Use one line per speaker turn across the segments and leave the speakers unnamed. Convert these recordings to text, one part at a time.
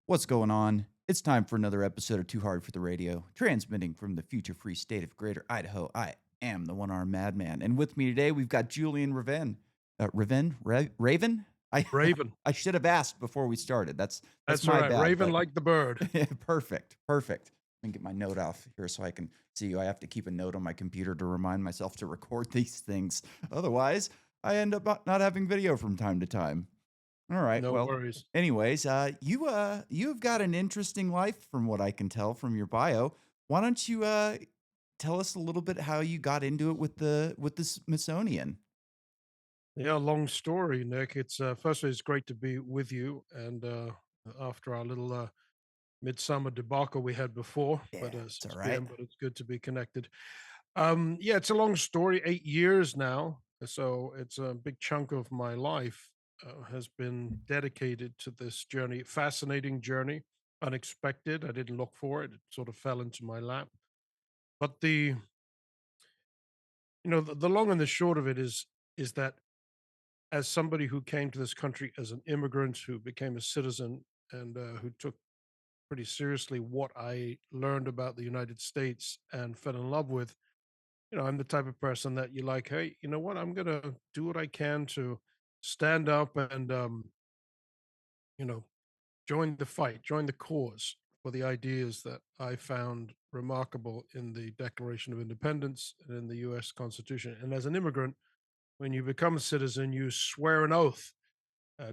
What's going on? It's time for another episode of Too Hard for the Radio, transmitting from the future free state of Greater Idaho. I am the one-armed madman, and with me today we've got Julian Raven. Raven? I
Raven.
I should have asked before we started. That's
That's all
my
right.
bad,
Raven
but
like the bird.
perfect, perfect. Let me get my note off here so I can see you. I have to keep a note on my computer to remind myself to record these things. Otherwise, I end up not having video from time to time. All right.
No
Well,
worries.
anyways, you've got an interesting life from what I can tell from your bio. Why don't you tell us a little bit how you got into it with the Smithsonian?
Yeah, long story, Nick. It's firstly, it's great to be with you. And after our little midsummer debacle we had before, but
Yeah, it's all
6
right.
p.m. But it's good to be connected. Yeah, it's a long story. 8 years now, so it's a big chunk of my life has been dedicated to this journey. Fascinating journey, unexpected. I didn't look for it. It sort of fell into my lap. But the long and the short of it is that as somebody who came to this country as an immigrant who became a citizen and who took pretty seriously what I learned about the United States and fell in love with, I'm the type of person that you like, hey, you know what? I'm going to do what I can to stand up and, you know, join the fight, join the cause for the ideas that I found remarkable in the Declaration of Independence and in the US Constitution. And as an immigrant, when you become a citizen, you swear an oath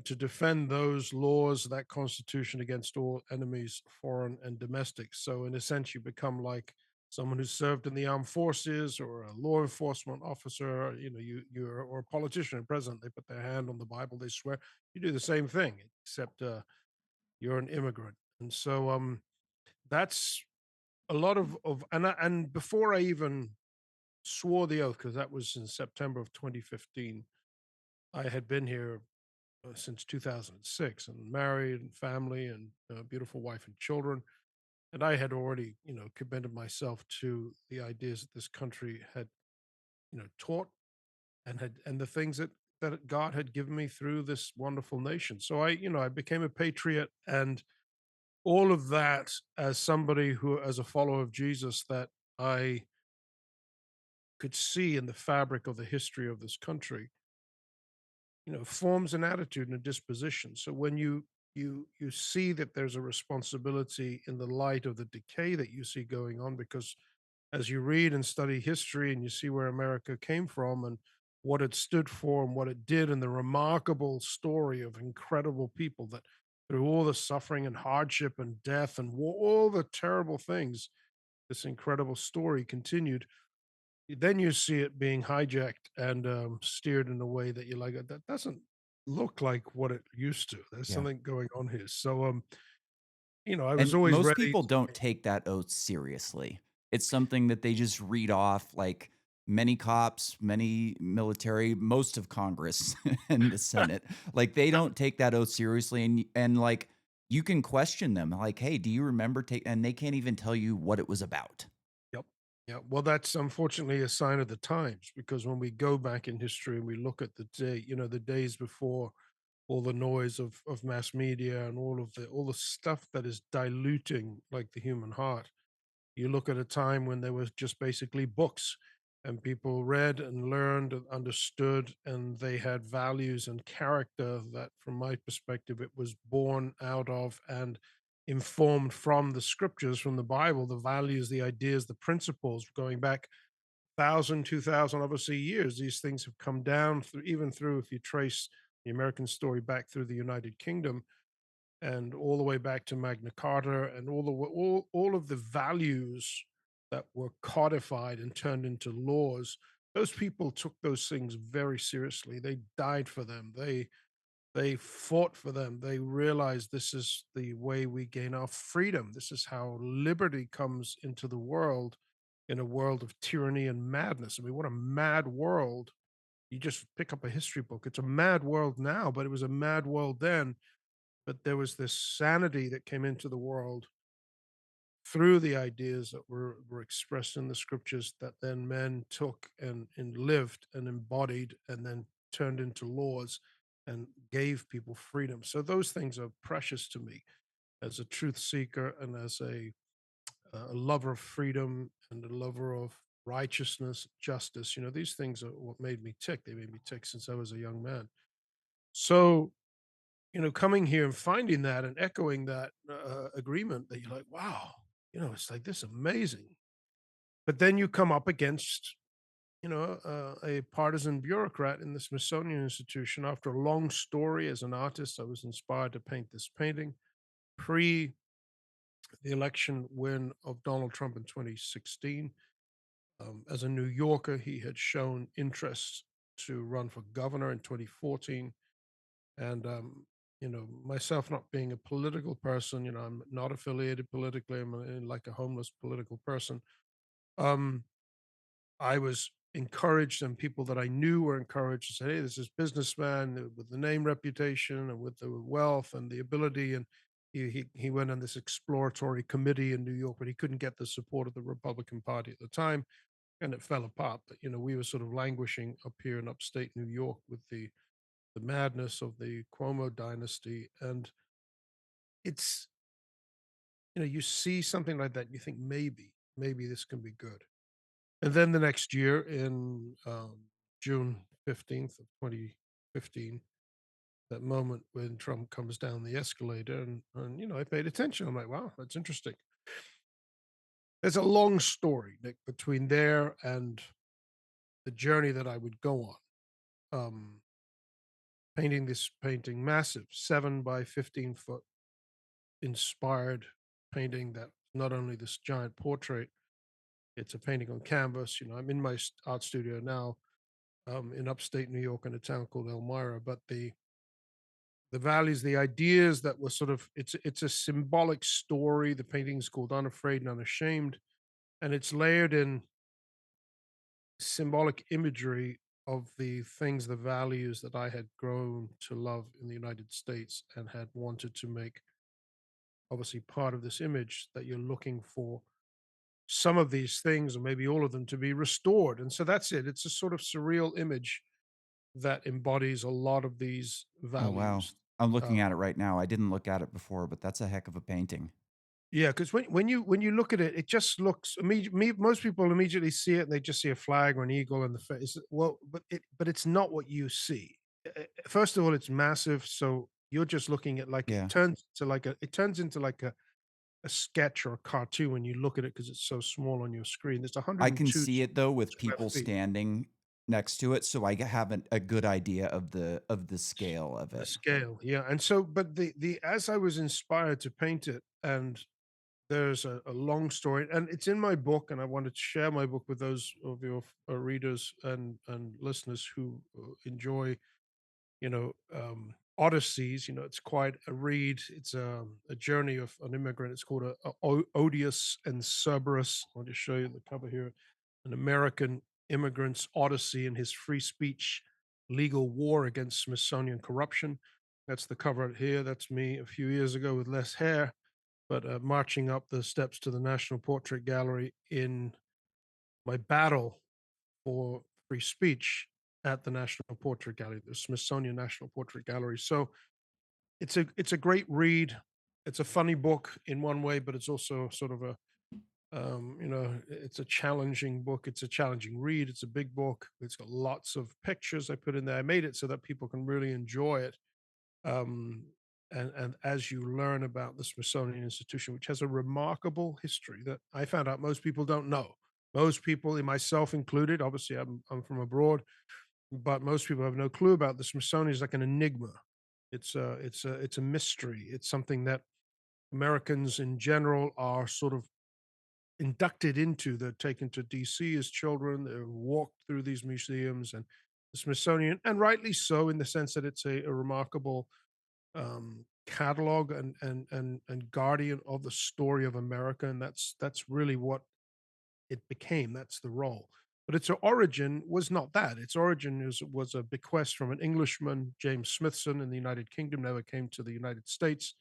to defend those laws, that constitution against all enemies, foreign and domestic. So, in a sense, you become like someone who served in the armed forces or a law enforcement officer. You're or a politician and president. They put their hand on the Bible. They swear. You do the same thing, except you're an immigrant. And so, that's a lot of and before I even swore the oath, because that was in September of 2015, I had been here since 2006 and married and family and a beautiful wife and children. And I had already, committed myself to the ideas that this country had, taught and the things that God had given me through this wonderful nation. So I became a patriot and all of that as somebody who, as a follower of Jesus, that I could see in the fabric of the history of this country, forms an attitude and a disposition. So when you see that there's a responsibility in the light of the decay that you see going on, because as you read and study history and you see where America came from and what it stood for and what it did, and the remarkable story of incredible people that through all the suffering and hardship and death and all the terrible things, this incredible story continued. Then you see it being hijacked and, steered in a way that you're like, That doesn't look like what it used to. There's
Yeah.
something going on here." So, I was
And
always
most
ready
people don't
to.
take that oath seriously. It's something that they just read off like many cops, many military, most of Congress and the Senate. Like they don't take that oath seriously and like you can question them like, "Hey, do you remember take," and they can't even tell you what it was about.
Yep. Yeah, well, that's unfortunately a sign of the times, because when we go back in history and we look at the days before all the noise of mass media and all the stuff that is diluting, like, the human heart. You look at a time when there was just basically books and people read and learned and understood, and they had values and character that, from my perspective, it was born out of and informed from the scriptures, from the Bible, the values, the ideas, the principles going back 1,000, 2,000, obviously years. These things have come down through, even through, if you trace the American story back through the United Kingdom and all the way back to Magna Carta and all of the values that were codified and turned into laws. Those people took those things very seriously. They died for them. They fought for them. They realized this is the way we gain our freedom. This is how liberty comes into the world, in a world of tyranny and madness. I mean, what a mad world. You just pick up a history book. It's a mad world now, but it was a mad world then. But there was this sanity that came into the world through the ideas that were expressed in the scriptures, that then men took and lived and embodied and then turned into laws and gave people freedom. So those things are precious to me. as a truth seeker and as a lover of freedom and a lover of righteousness, justice. You know, these things are what made me tick. They made me tick since I was a young man. So, you know, coming here and finding that and echoing that agreement, that you're like, wow, you know, it's like this amazing. But then you come up against, you know, a partisan bureaucrat in the Smithsonian Institution. After a long story as an artist, I was inspired to paint this painting pre the election win of Donald Trump in 2016. As a New Yorker, he had shown interest to run for governor in 2014. And, you know, myself not being a political person, you know, I'm not affiliated politically. I'm like a homeless political person. Um, I was encouraged, and people that I knew were encouraged to say, hey, this is businessman with the name reputation and with the wealth and the ability. And he went on this exploratory committee in New York, but he couldn't get the support of the Republican Party at the time, and it fell apart. But you know, we were sort of languishing up here in upstate New York with the madness of the Cuomo dynasty. And it's, you know, you see something like that, you think maybe this can be good. And then the next year in June 15th of 2015, that moment when Trump comes down the escalator, and you know, I paid attention. I'm like, wow, that's interesting. There's a long story, Nick, between there and the journey that I would go on. Painting this painting, massive 7 by 15 foot inspired painting, that not only this giant portrait, it's a painting on canvas. You know, I'm in my art studio now, in upstate New York in a town called Elmira. But the values, the ideas that were sort of, it's a symbolic story. The painting's called Unafraid and Unashamed, and it's layered in symbolic imagery of the things, the values that I had grown to love in the United States and had wanted to make obviously part of this image, that you're looking for some of these things or maybe all of them to be restored. And so that's it. It's a sort of surreal image that embodies a lot of these
Oh, wow.
values.
I'm looking
Um,
at it right now. I didn't look at it before, but that's a heck of a painting.
yeah, because when you look at it, it just looks. Most people immediately see it and they just see a flag or an eagle in the face. Well, but it's not what you see. First of all, it's massive, so you're just looking at, like,
Yeah.
it turns into like a sketch or a cartoon when you look at it because it's so small on your screen. There's
I can
102
see it though with
square
people
feet.
standing next to it, so I have a good idea of the scale of
The
it.
scale, yeah, and so but the as I was inspired to paint it, and there's a long story, and it's in my book, and I wanted to share my book with those of your readers and listeners who enjoy, you know, odysseys. You know, it's quite a read. It's a journey of an immigrant. It's called Odious and Cerberus. I'll just show you the cover here. An American immigrant's odyssey in his free speech legal war against Smithsonian corruption. That's the cover here. That's me a few years ago with less hair, but marching up the steps to the National Portrait Gallery in my battle for free speech at the National Portrait Gallery, the Smithsonian National Portrait Gallery. So it's a great read. It's a funny book in one way, but it's also sort of a, you know, it's a challenging book. It's a challenging read. It's a big book. It's got lots of pictures I put in there. I made it so that people can really enjoy it. Um, and as you learn about the Smithsonian Institution, which has a remarkable history that I found out most people don't know. Most people, and myself included, obviously I'm from abroad, but most people have no clue about the Smithsonian. Is like an enigma. It's a mystery. It's something that Americans in general are sort of inducted into. They're taken to DC as children. They're walked through these museums and the Smithsonian, and rightly so, in the sense that it's a remarkable catalog and guardian of the story of America, and that's really what it became. That's the role. But its origin was not that. Its origin was a bequest from an Englishman, James Smithson, in the United Kingdom. Never came to the United States,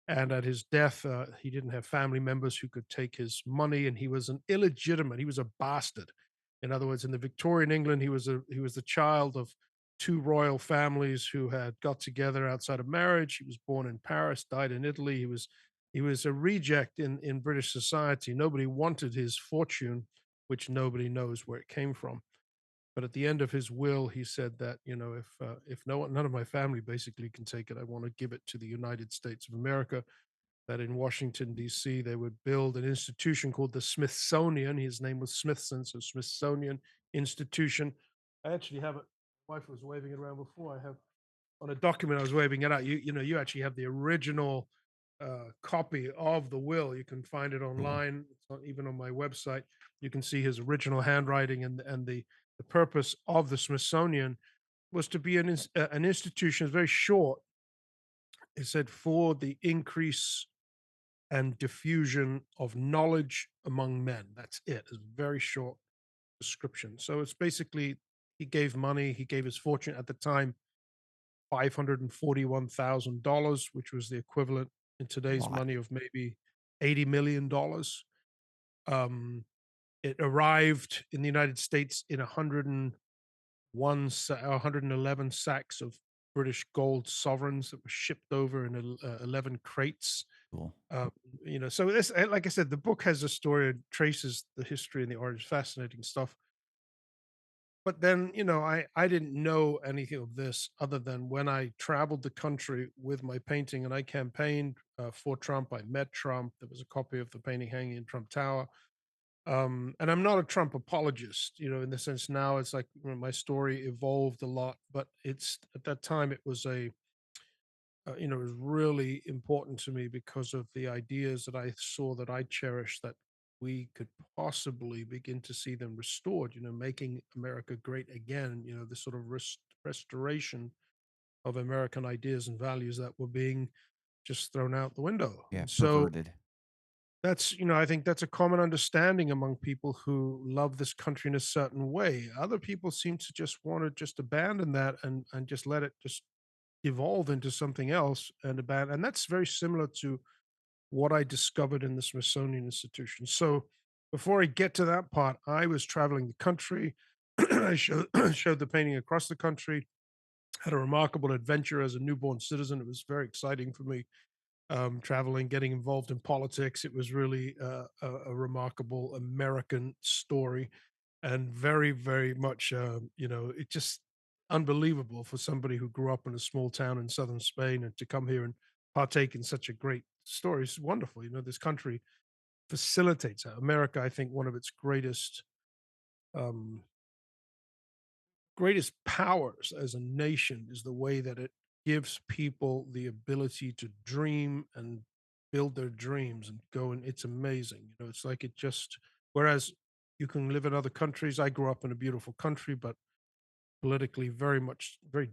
and at his death, he didn't have family members who could take his money, and he was an illegitimate. He was a bastard. In other words, in the Victorian England, he was the child of two royal families who had got together outside of marriage. He was born in Paris, died in Italy. He was a reject in British society. Nobody wanted his fortune, which nobody knows where it came from. But at the end of his will, he said that, if no one, none of my family basically can take it, I want to give it to the United States of America. That in Washington D.C. they would build an institution called the Smithsonian. His name was Smithson, so Smithsonian Institution. I actually have it. My wife was waving it around before. I have on a document. I was waving it out. You actually have the original copy of the will. You can find it
Cool.
online. Even on my website. You can see his original handwriting, and the purpose of the Smithsonian was to be an institution. It's very short. It said for the increase and diffusion of knowledge among men. That's it. It's a very short description. So it's basically he gave money. He gave his fortune at the time $541,000, which was the equivalent in
A
today's
lot.
money of maybe $80 million. Um, it arrived in the United States in 111 sacks of British gold sovereigns that were shipped over in 11 crates.
Cool.
Um, so this, like I said, the book has a story, it traces the history and the origins, fascinating stuff. But then, I didn't know anything of this other than when I traveled the country with my painting and I campaigned for Trump. I met Trump. There was a copy of the painting hanging in Trump Tower. And I'm not a Trump apologist, in the sense now it's like my story evolved a lot, but it's at that time it was it was really important to me because of the ideas that I saw that I cherished that we could possibly begin to see them restored, making America great again, this sort of restoration of American ideas and values that were being just thrown out the window.
Yeah,
And so
perverted.
I think that's a common understanding among people who love this country in a certain way. Other people seem to just want to just abandon that and just let it just evolve into something else and that's very similar to what I discovered in the Smithsonian Institution. So before I get to that part, I was traveling the country. I showed the painting across the country, had a remarkable adventure as a newborn citizen. It was very exciting for me, traveling, getting involved in politics. It was really a remarkable American story and very, very much, it just unbelievable for somebody who grew up in a small town in southern Spain and to come here and partake in such a great story. It's wonderful. This country facilitates that. America, I think, one of its um, greatest powers as a nation is the way that it gives people the ability to dream and build their dreams and go, and it's amazing. It's like it just whereas you can live in other countries. I grew up in a beautiful country, but politically very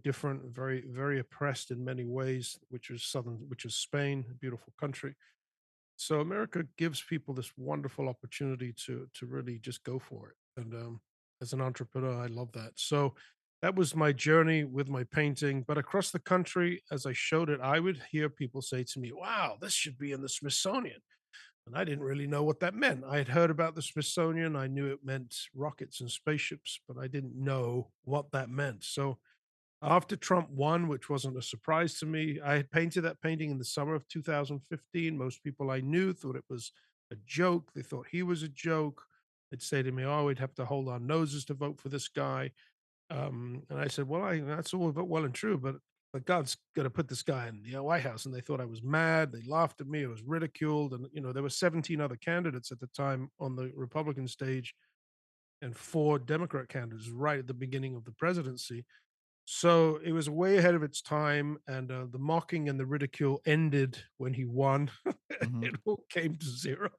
different, very, very oppressed in many ways, which is Spain, a beautiful country. So America gives people this wonderful opportunity to really just go for it. And as an entrepreneur, I love that. So that was my journey with my painting. But across the country, as I showed it, I would hear people say to me, "Wow, this should be in the Smithsonian." And I didn't really know what that meant. I had heard about the Smithsonian. I knew it meant rockets and spaceships, but I didn't know what that meant. So after Trump won, which wasn't a surprise to me, I had painted that painting in the summer of 2015. Most people I knew thought it was a joke. They thought he was a joke. They'd say to me, "Oh, we'd have to hold our noses to vote for this guy." And I said, "Well, that's all well and true, but God's going to put this guy in the White House." And they thought I was mad. They laughed at me. I was ridiculed, and there were 17 other candidates at the time on the Republican stage, and four Democrat candidates right at the beginning of the presidency. So it was way ahead of its time, and the mocking and the ridicule ended when he won.
Mhm.
It all came to zero.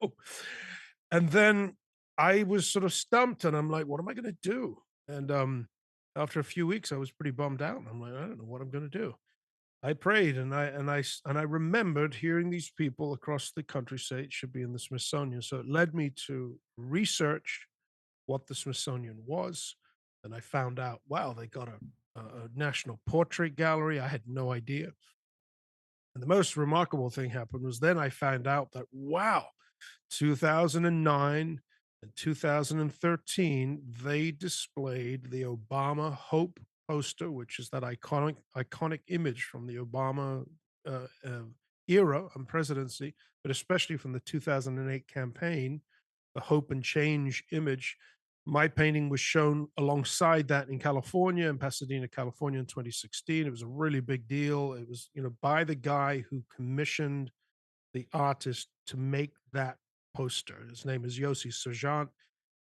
And then I was sort of stumped, and I'm like, "What am I going to do?" And after a few weeks, I was pretty bummed out. I'm like, "I don't know what I'm going to do." I prayed, and I remembered hearing these people across the country say it should be in the Smithsonian. So it led me to research what the Smithsonian was. And I found out, wow, they got a national portrait gallery. I had no idea. And the most remarkable thing happened was then I found out that, wow, 2009 and 2013, they displayed the Obama Hope poster, which is that iconic image from the Obama era and presidency, but especially from the 2008 campaign, the hope and change image. My painting was shown alongside that in California, in Pasadena, California in 2016. It was a really big deal. It was, by the guy who commissioned the artist to make that poster. His name is Yossi Sergent.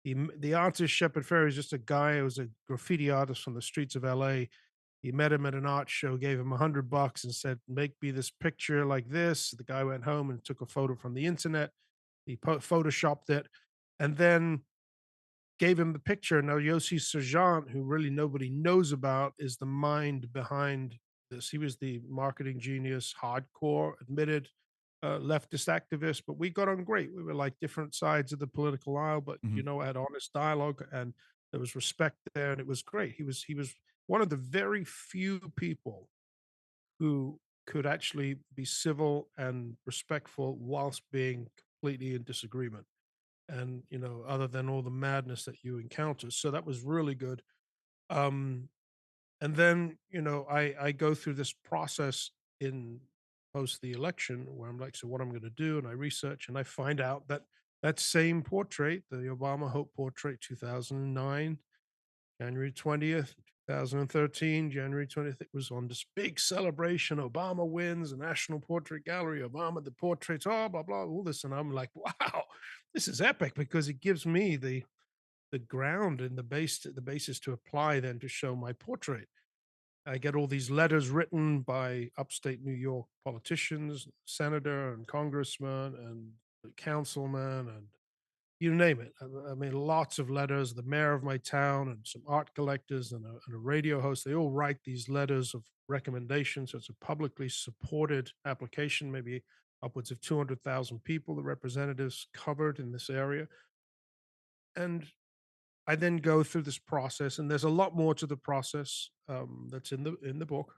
The artist Shepard Fairey is just a guy who was a graffiti artist from the streets of LA. He met him at an art show, gave him $100 and said, "Make me this picture like this." The guy went home and took a photo from the internet. He photoshopped it, and then gave him the picture. Now, Yossi Sergent, who really nobody knows about, is the mind behind this. He was the marketing genius, hardcore, admitted leftist activist, but we got on great. We were like different sides of the political aisle, but
Mhm.
I had honest dialogue and there was respect there, and it was great. He was one of the very few people who could actually be civil and respectful whilst being completely in disagreement, and other than all the madness that you encounter. So that was really good. um and then I go through this process in post the election where I'm like, so what I'm going to do, and I research and I find out that that same portrait, the Obama Hope portrait, 2009 January 20th, 2013, January 20th, it was on this big celebration. Obama wins, a National Portrait Gallery, Obama, the portraits, oh, blah, blah, all this. And I'm like, wow, this is epic because it gives me the ground and the basis to apply then to show my portrait. I get all these letters written by upstate New York politicians, senator and congressman and councilman and you name it. I mean, lots of letters. The mayor of my town and some art collectors and a radio host, they all write these letters of recommendation. So it's a publicly supported application, maybe upwards of 200,000 people, the representatives covered in this area. And I then go through this process, and there's a lot more to the process that's in the book.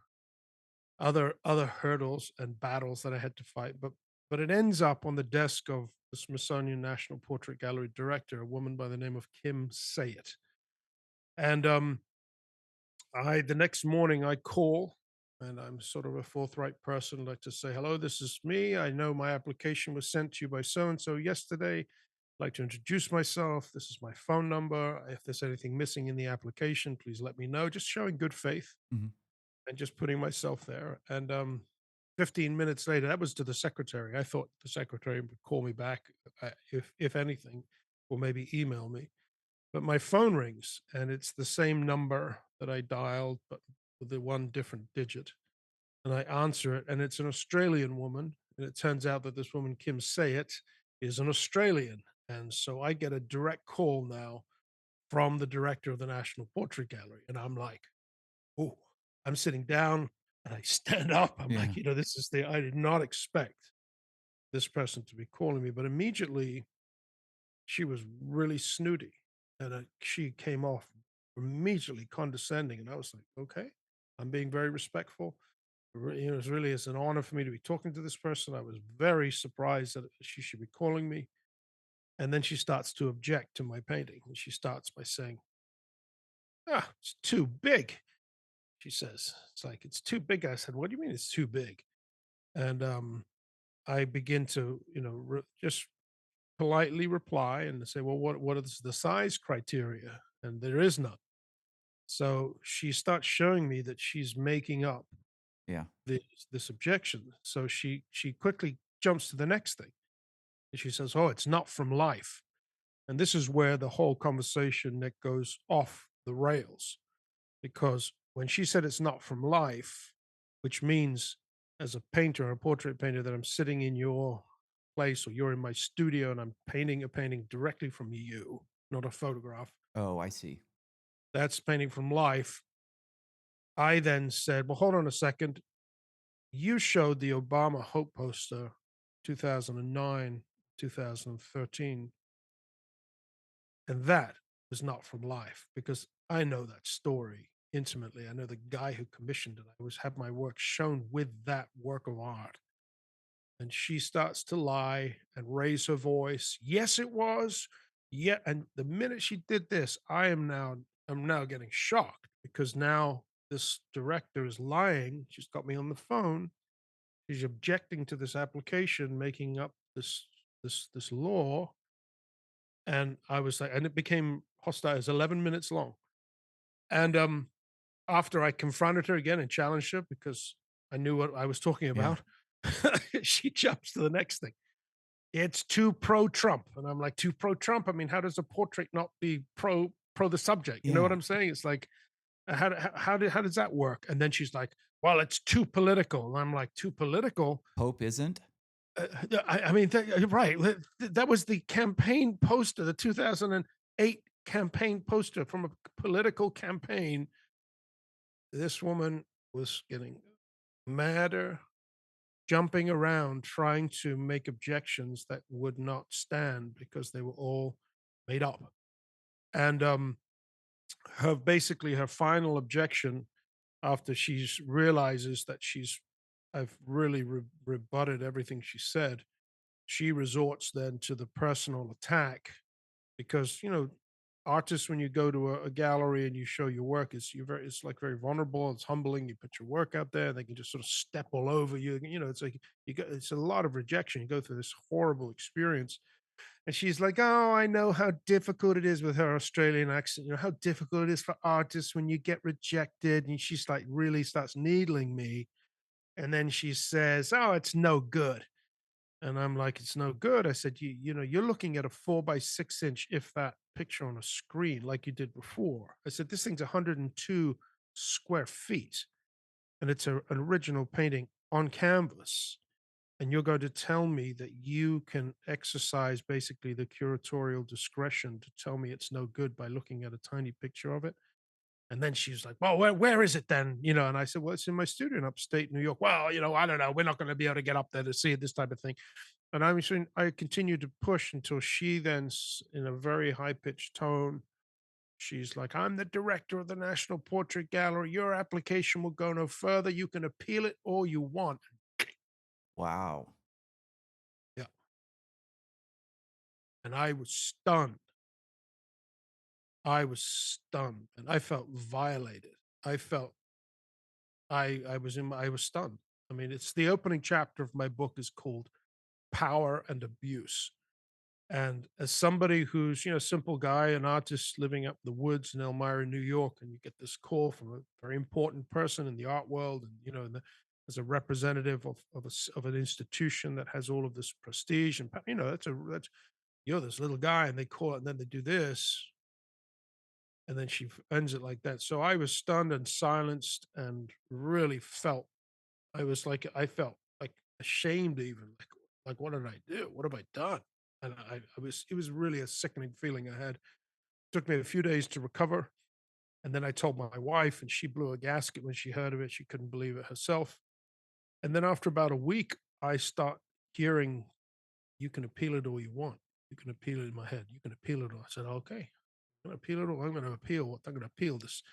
Other hurdles and battles that I had to fight, but it ends up on the desk of the Smithsonian National Portrait Gallery director, a woman by the name of Kim Sayet. And I the next morning I call, and I'm sort of a forthright person, like to say, "Hello, this is me. I know my application was sent to you by so and so yesterday. I'd like to introduce myself. This is my phone number. If there's anything missing in the application, please let me know." Just showing good faith
Mhm.
and just putting myself there. And 15 minutes later, that was to the secretary. I thought the secretary would call me back, if anything, or maybe email me. But my phone rings, and it's the same number that I dialed, but with the one different digit. And I answer it, and it's an Australian woman. And it turns out that this woman, Kim Sayet, is an Australian. And so I get a direct call now from the director of the National Portrait Gallery. And I'm like, oh, I'm sitting down and I stand up. I'm like,
Yeah.
this is I did not expect this person to be calling me, but immediately she was really snooty and she came off immediately condescending. And I was like, okay, I'm being very respectful. It was really it's an honor for me to be talking to this person. I was very surprised that she should be calling me. And then she starts to object to my painting. And she starts by saying, "Ah, it's too big." She says, "It's like it's too big." I said, "What do you mean it's too big?" And I begin to, just politely reply and say, "Well, what is the size criteria?" And there is none. So she starts showing me that she's making up
Yeah.
this objection. So she quickly jumps to the next thing. And she says, "Oh, it's not from life." And this is where the whole conversation that goes off the rails, because when she said it's not from life, which means as a painter, a portrait painter, that I'm sitting in your place or you're in my studio and I'm painting a painting directly from you, not a photograph.
Oh, I see.
That's painting from life. I then said, well, hold on a second. You showed the Obama Hope poster 2009, 2013, and that was not from life because I know that story intimately. I know the guy who commissioned it. I was had my work shown with that work of art. And she starts to lie and raise her voice. Yes, it was. Yeah. And the minute she did this, I'm now getting shocked because now this director is lying. She's got me on the phone. She's objecting to this application, making up this law. And I was like, and it became hostile. It was 11 minutes long. And after I confronted her again and challenged her because I knew what I was talking
Yeah.
about, she jumps to the next thing. It's too pro Trump. And I'm like, too pro Trump. I mean, how does a portrait not be pro the subject? You know what
Yeah.
I'm saying? It's like, how does that work? And then she's like, well, it's too political. And I'm like, too political?
Pope isn't?
I mean, you're right. That was the campaign poster, the 2008 campaign poster from a political campaign. This woman was getting madder, jumping around, trying to make objections that would not stand because they were all made up. And her basically her final objection after she's realizes that I've really rebutted everything she said. She resorts then to the personal attack because artists, when you go to a gallery and you show your work, it's like very vulnerable, it's humbling. You put your work out there, they can just sort of step all over you. It's like it's a lot of rejection. You go through this horrible experience. And she's like, oh, I know how difficult it is with her Australian accent, how difficult it is for artists when you get rejected. And she's like really starts needling me. And then she says, oh, it's no good. And I'm like, "It's no good." I said, You're looking at a 4 by 6 inch, if that, picture on a screen like you did before." I said, "This thing's 102 square feet, and it's an original painting on canvas. And you're going to tell me that you can exercise basically the curatorial discretion to tell me it's no good by looking at a tiny picture of it?" And then she was like, "Well, where is it then?" And I said, "Well, it's in my studio in upstate New York." "Well, I don't know. We're not going to be able to get up there to see it, this type of thing." And I continued to push until she then, in a very high pitched tone, she's like, "I'm the director of the National Portrait Gallery. Your application will go no further. You can appeal it all you want."
Wow.
Yeah. And I was stunned. I was stunned and I felt violated. I felt I was stunned. I mean, it's the opening chapter of my book is called Power and Abuse. And as somebody who's, a simple guy, an artist living up the woods in Elmira, New York, and you get this call from a very important person in the art world, and as a representative of an institution that has all of this prestige, and that's you're this little guy, and they call it, and then they do this, and then she ends it like that. So I was stunned and silenced, and really felt I felt like ashamed even, like, "What did I do? What have I done?" And it was really a sickening feeling I had. Took me a few days to recover, and then I told my wife, and she blew a gasket when she heard of it. She couldn't believe it herself. And then after about a week, I start hearing, "You can appeal it all you want. You can appeal it," in my head. "You can appeal it all." I said, "Okay, I'm gonna appeal it all. I'm gonna appeal what I'm gonna appeal this."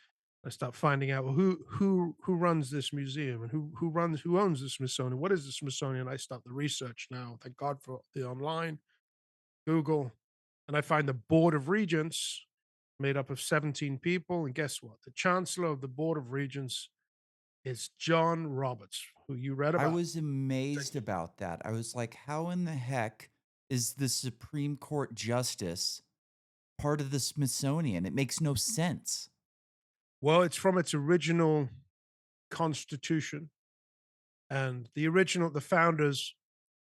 I start finding out, well, who runs this museum, and who owns the Smithsonian. What is the Smithsonian? I start the research now. Thank God for the online, Google, and I find the Board of Regents made up of 17 people. And guess what? The Chancellor of the Board of Regents is John Roberts, who you read
I
about.
was amazed about that. I was like, how in the heck is the Supreme Court justice part of the Smithsonian? It makes no sense.
Well, it's from its original constitution, and the founders,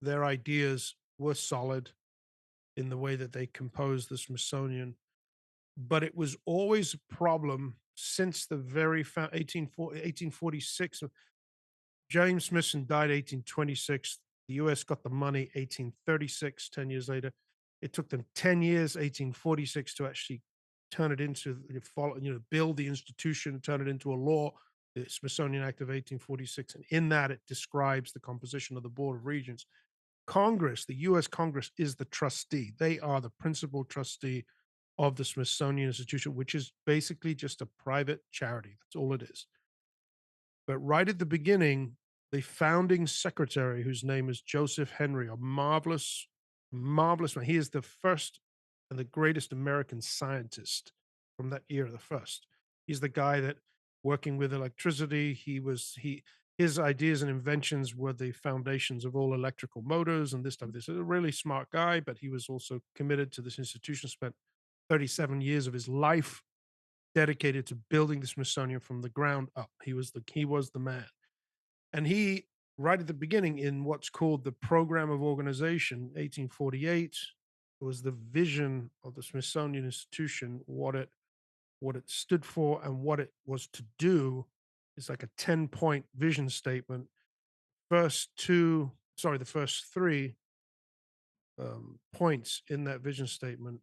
their ideas were solid in the way that they composed the Smithsonian. But it was always a problem since the very 1846. James Smithson died 1826. The US got the money 1836, 10 years later. It took them 10 years, 1846, to actually turn it into, build the institution, turn it into a law, the Smithsonian Act of 1846. And in that, it describes the composition of the Board of Regents. Congress, the US Congress, is the trustee. They are the principal trustee of the Smithsonian Institution, which is basically just a private charity. That's all it is. But right at the beginning, the founding secretary, whose name is Joseph Henry, a marvelous, marvelous man. He is the first and the greatest American scientist from that era, the first. He's the guy that working with electricity. His ideas and inventions were the foundations of all electrical motors and this type of this. A really smart guy, but he was also committed to this institution. Spent 37 years of his life dedicated to building the Smithsonian from the ground up. He was the man. And he, right at the beginning, in what's called the Program of Organization, 1848, was the vision of the Smithsonian Institution, what it stood for and what it was to do. Is like a 10-point vision statement. The first three points in that vision statement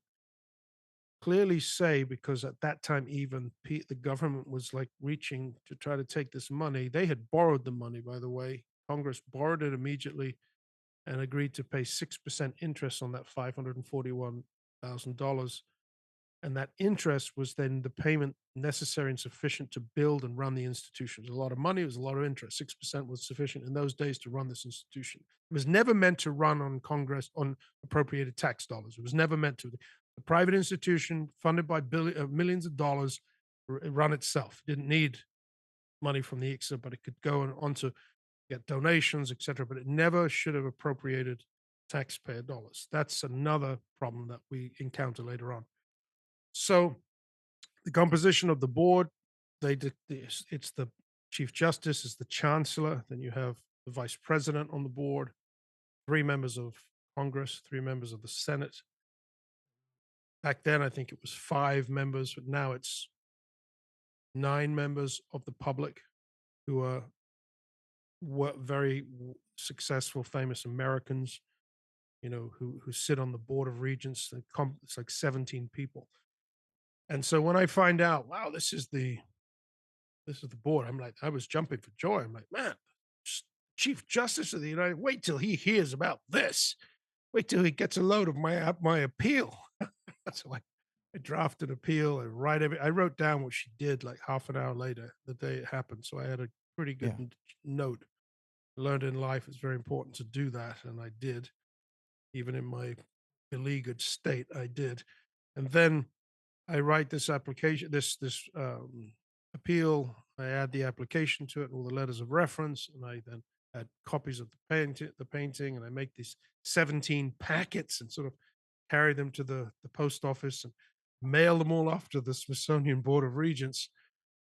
clearly say, because at that time even the government was like reaching to try to take this money. They had borrowed the money, by the way. Congress borrowed it immediately and agreed to pay 6% interest on that $541,000. And that interest was then the payment necessary and sufficient to build and run the institution. It was a lot of money, it was a lot of interest. 6% was sufficient in those days to run this institution. It was never meant to run on Congress, on appropriated tax dollars. It was never meant to. The private institution funded by millions of dollars run itself. It didn't need money from the ICSA, but it could go on to get donations, etc. But it never should have appropriated taxpayer dollars. That's another problem that we encounter later on. So the composition of the board, it's the chief justice, is the chancellor. Then you have the vice president on the board, three members of Congress, three members of the Senate. Back then, I think it was five members, but now it's nine members of the public who are very successful, famous Americans, who sit on the board of regents. It's like 17 people. And so when I find out, wow, this is the board, I'm like, I was jumping for joy. I'm like, man, Chief Justice of the United. Wait till he hears about this. Wait till he gets a load of my appeal. So I drafted an appeal. I wrote down what she did like half an hour later, the day it happened. So I had a pretty good
Yeah.
note. Learned in life it's very important to do that, and I did. Even in my beleaguered state, I did. And then I write this application, this appeal. I add the application to it, all the letters of reference, and I then add copies of the painting, and I make these 17 packets and sort of carry them to the post office and mail them all off to the Smithsonian Board of Regents.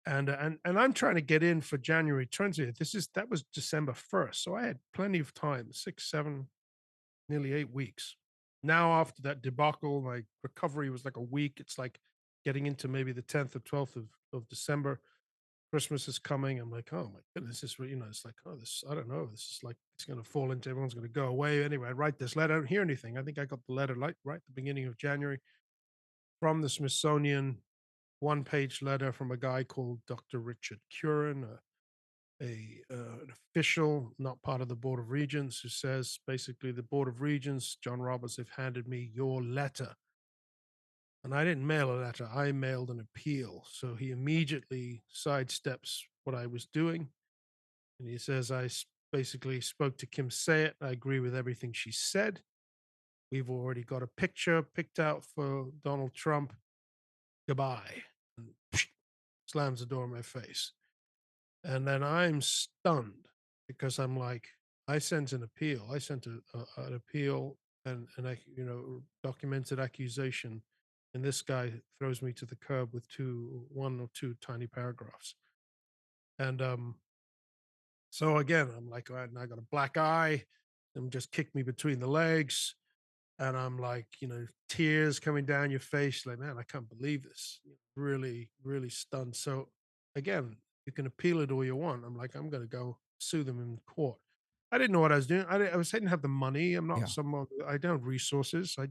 And I'm trying to get in for January 20th. That was December 1st, so I had plenty of time, 6, 7, nearly 8 weeks. Now, after that debacle, my recovery was like a week. It's like getting into maybe the 10th or 12th of December. Christmas is coming. I'm like, oh my goodness, it's like, oh, I don't know. This is like, it's going to fall into, everyone's going to go away. Anyway, I write this letter. I don't hear anything. I think I got the letter like right at the beginning of January from the Smithsonian, one-page letter from a guy called Dr. Richard Curran, an official, not part of the Board of Regents, who says basically, the Board of Regents, John Roberts, have handed me your letter. And I didn't mail a letter, I mailed an appeal. So he immediately sidesteps what I was doing. And he says, basically spoke to Kim Sayet. I agree with everything she said. We've already got a picture picked out for Donald Trump. Goodbye. And slams the door in my face. And then I'm stunned because I'm like, I sent an appeal. I sent an appeal and documented accusation, and this guy throws me to the curb with one or two tiny paragraphs. And so again, I'm like, all right, and I got a black eye. And just kicked me between the legs. And I'm like, tears coming down your face, like, man, I can't believe this. Really, really stunned. So again, you can appeal it all you want. I'm like, I'm going to go sue them in court. I didn't know what I was doing. I didn't have the money. I'm not
Yeah.
someone. I don't have resources. I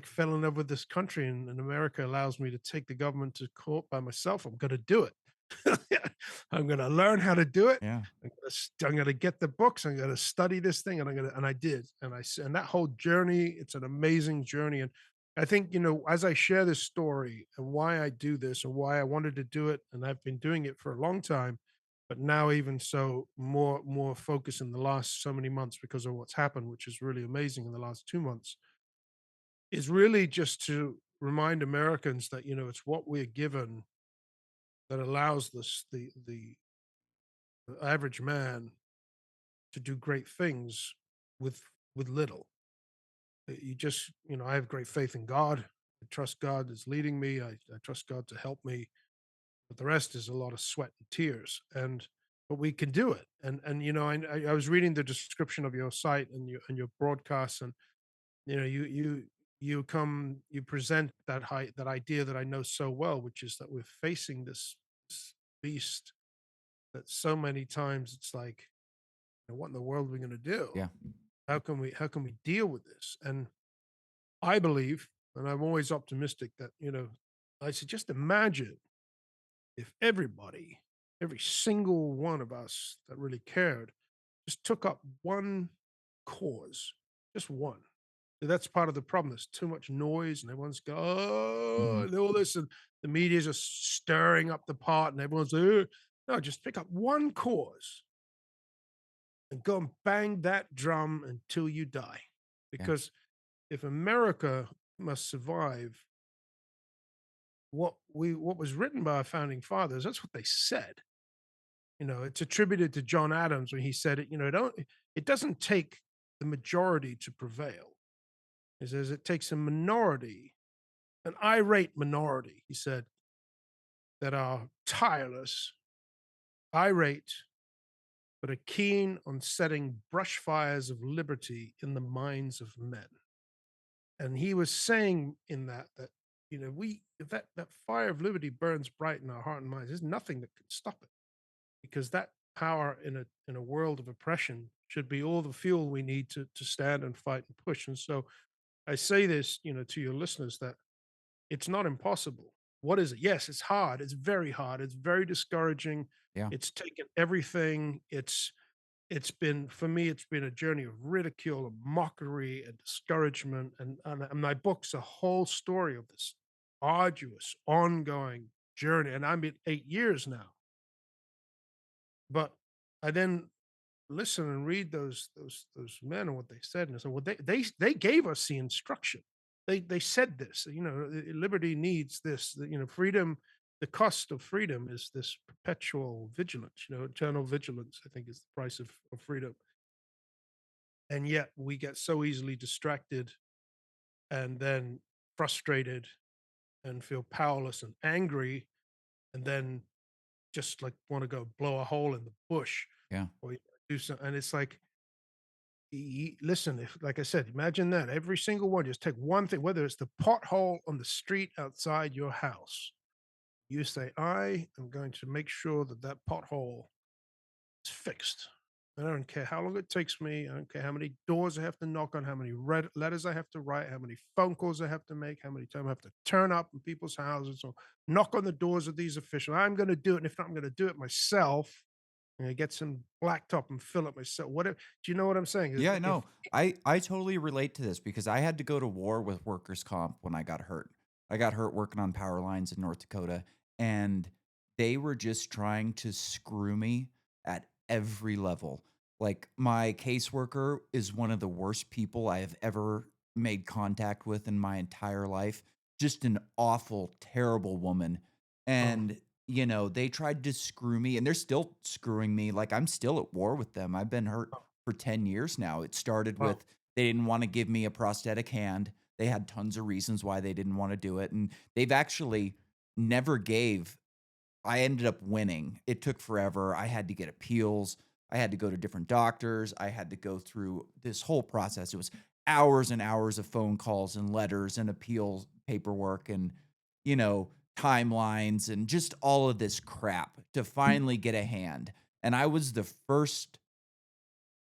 fell in love with this country, and America allows me to take the government to court by myself. I'm going to do it. I'm going to learn how to do it.
Yeah.
I'm going to get the books. I'm going to study this thing, and I did, and that whole journey. It's an amazing journey, and I think as I share this story and why I do this and why I wanted to do it, and I've been doing it for a long time, but now even so more focus in the last so many months because of what's happened, which is really amazing in the last 2 months, is really just to remind Americans that it's what we're given that allows the average man to do great things with little. You just, I have great faith in God. I trust God is leading me. I trust God to help me. But the rest is a lot of sweat and tears. But we can do it. I was reading the description of your site and your broadcasts, and you present that idea that I know so well, which is that we're facing this beast that so many times it's like, what in the world are we going to do?
Yeah.
How can we deal with this? And I believe, and I'm always optimistic that, I said, just imagine if everybody, every single one of us that really cared, just took up one cause, just one. That's part of the problem. There's too much noise, and everyone's go, oh,
Mhm.
and all this, and the media's just stirring up the pot, and everyone's no, just pick up one cause and go and bang that drum until you die.
Yeah.
Because if America must survive what was written by our founding fathers, that's what they said. It's attributed to John Adams when he said it, it doesn't take the majority to prevail. He says it takes a minority, an irate minority, he said, that are tireless, irate, but are keen on setting brush fires of liberty in the minds of men. And he was saying in that, we if that fire of liberty burns bright in our heart and minds, there's nothing that can stop it, because that power in a world of oppression should be all the fuel we need to stand and fight and push. And so I say this, to your listeners, that it's not impossible. What is it? Yes, it's hard. It's very hard. It's very discouraging.
Yeah.
It's taken everything. It's been, for me, it's been a journey of ridicule and mockery and discouragement. And my book's a whole story of this arduous, ongoing journey. And I'm at 8 years now. But I then listen and read those men and what they said, and I said, well, they gave us the instruction. They said this, liberty needs this, freedom. The cost of freedom is this perpetual vigilance, eternal vigilance, I think, is the price of freedom. And yet we get so easily distracted and then frustrated and feel powerless and angry, and then just like want to go blow a hole in the bush
Yeah.
or do something. And it's like, listen, if, like I said, imagine that every single one, just take one thing, whether it's the pothole on the street outside your house. You say, I am going to make sure that that pothole is fixed. I don't care how long it takes me. I don't care how many doors I have to knock on, how many red letters I have to write, how many phone calls I have to make, how many times I have to turn up in people's houses or knock on the doors of these officials. I'm going to do it. And if not, I'm going to do it myself. Get some blacktop and fill it myself. Whatever. Do you know what I'm saying?
Yeah,
If
no, I totally relate to this because I had to go to war with workers' comp when I got hurt. I got hurt working on power lines in North Dakota, and they were just trying to screw me at every level. Like, my caseworker is one of the worst people I have ever made contact with in my entire life. Just an awful, terrible woman.
oh,
And, they tried to screw me, and they're still screwing me. Like, I'm still at war with them. I've been hurt
oh,
for 10 years now. It started
wow.
with they didn't wanna give me a prosthetic hand. They had tons of reasons why they didn't wanna do it, and they've actually never gave I ended up winning. It took forever. I had to get appeals. I had to go to different doctors. I had to go through this whole process. It was hours and hours of phone calls and letters and appeals paperwork and, timelines and just all of this crap to finally get a hand. And I was the first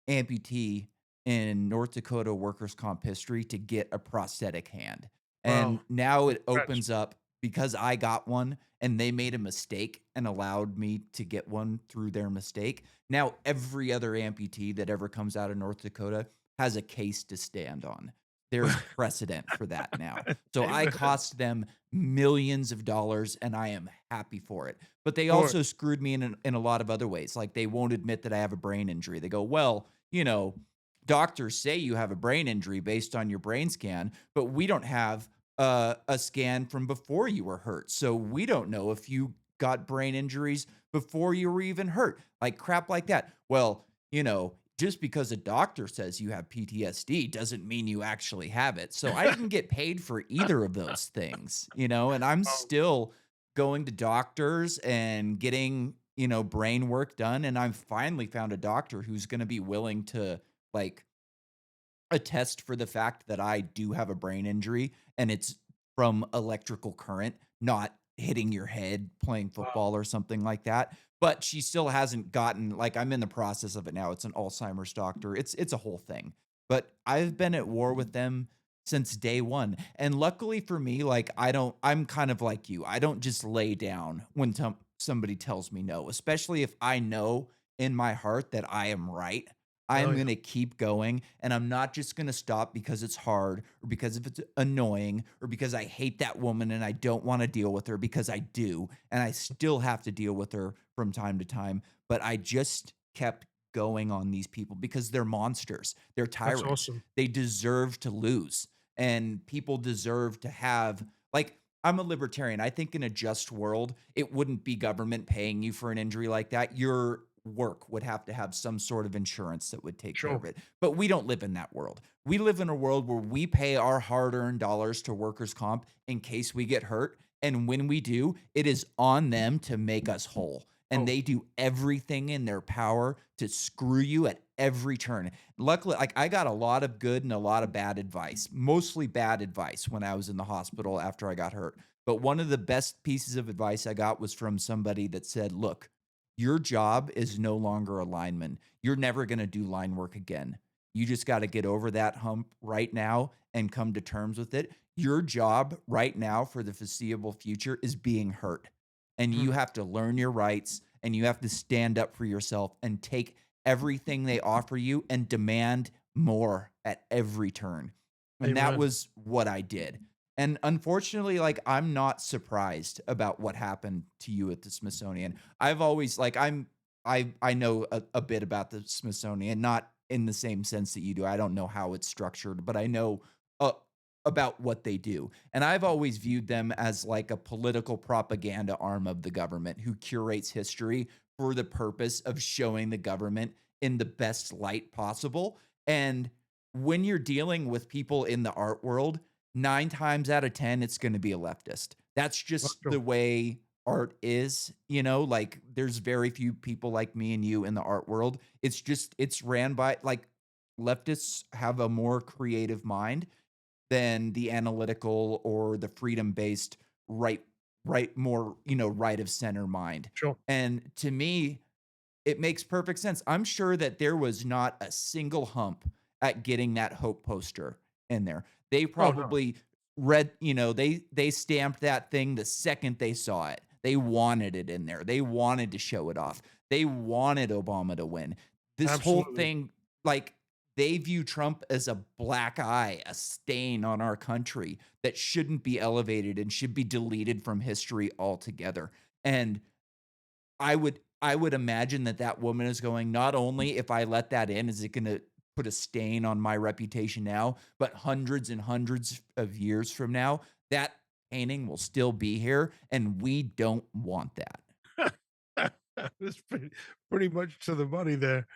amputee in North Dakota workers' comp history to get a prosthetic hand.
Wow.
And now it
Congrats.
opens up because I got one and they made a mistake and allowed me to get one through their mistake. Now every other amputee that ever comes out of North Dakota has a case to stand on. There's precedent for that now. So I
Amen.
cost them millions of dollars and I am happy for it. But they
Of course.
also screwed me in a lot of other ways. Like, they won't admit that I have a brain injury. They go, "Well, doctors say you have a brain injury based on your brain scan, but we don't have a scan from before you were hurt. So we don't know if you got brain injuries before you were even hurt, like crap like that. Well, just because a doctor says you have PTSD doesn't mean you actually have it. So I didn't get paid for either of those things, and I'm
Oh,
still going to doctors and getting, brain work done. And I've finally found a doctor who's going to be willing to like attest for the fact that I do have a brain injury and it's from electrical current, not hitting your head playing
wow.
football or something like that. But she still hasn't gotten like I'm in the process of it now. It's an Alzheimer's doctor. It's a whole thing. But I've been at war with them since day one. And luckily for me, like I'm kind of like you. I don't just lay down when somebody tells me no, especially if I know in my heart that I am right.
Oh,
I'm
yeah.
gonna keep going, and I'm not just gonna stop because it's hard or because if it's annoying or because I hate that woman and I don't wanna deal with her because I do, and I still have to deal with her from time to time, but I just kept going on these people because they're monsters. They're
That's
tyrants.
awesome.
They deserve to lose, and people deserve to have like, I'm a libertarian. I think in a just world, it wouldn't be government paying you for an injury like that. Your work would have to have some sort of insurance that would take care
Sure.
of it. But we don't live in that world. We live in a world where we pay our hard earned dollars to workers' comp in case we get hurt. And when we do, it is on them to make us whole. And
Oh,
they do everything in their power to screw you at every turn. Luckily, like I got a lot of good and a lot of bad advice, mostly bad advice when I was in the hospital after I got hurt. But one of the best pieces of advice I got was from somebody that said, look, your job is no longer a lineman. You're never going to do line work again. You just got to get over that hump right now and come to terms with it. Your job right now for the foreseeable future is being hurt. And
mm,
you have to learn your rights and you have to stand up for yourself and take everything they offer you and demand more at every turn. And that
amen.
was what I did. And unfortunately, like I'm not surprised about what happened to you at the Smithsonian. I've always like I know a bit about the Smithsonian, not in the same sense that you do. I don't know how it's structured, but I know uh, about what they do. And I've always viewed them as like a political propaganda arm of the government who curates history for the purpose of showing the government in the best light possible. And when you're dealing with people in the art world, 9 times out of 10, it's gonna be a leftist. That's
Well,
just
sure.
the way art is, like, there's very few people like me and you in the art world. It's ran by like, leftists have a more creative mind than the analytical or the freedom-based right more, right of center mind.
Sure.
And to me, it makes perfect sense. I'm sure that there was not a single hump at getting that hope poster in there. They
Oh, no.
probably read, they stamped that thing the second they saw it. They wanted it in there. They wanted to show it off. They wanted Obama to win. This whole
Absolutely.
thing, like they view Trump as a black eye, a stain on our country that shouldn't be elevated and should be deleted from history altogether. And I would imagine that that woman is going, "Not only if I let that in, is it gonna put a stain on my reputation now, but hundreds and hundreds of years from now, that painting will still be here, and we don't want that."
That's pretty much to the money there,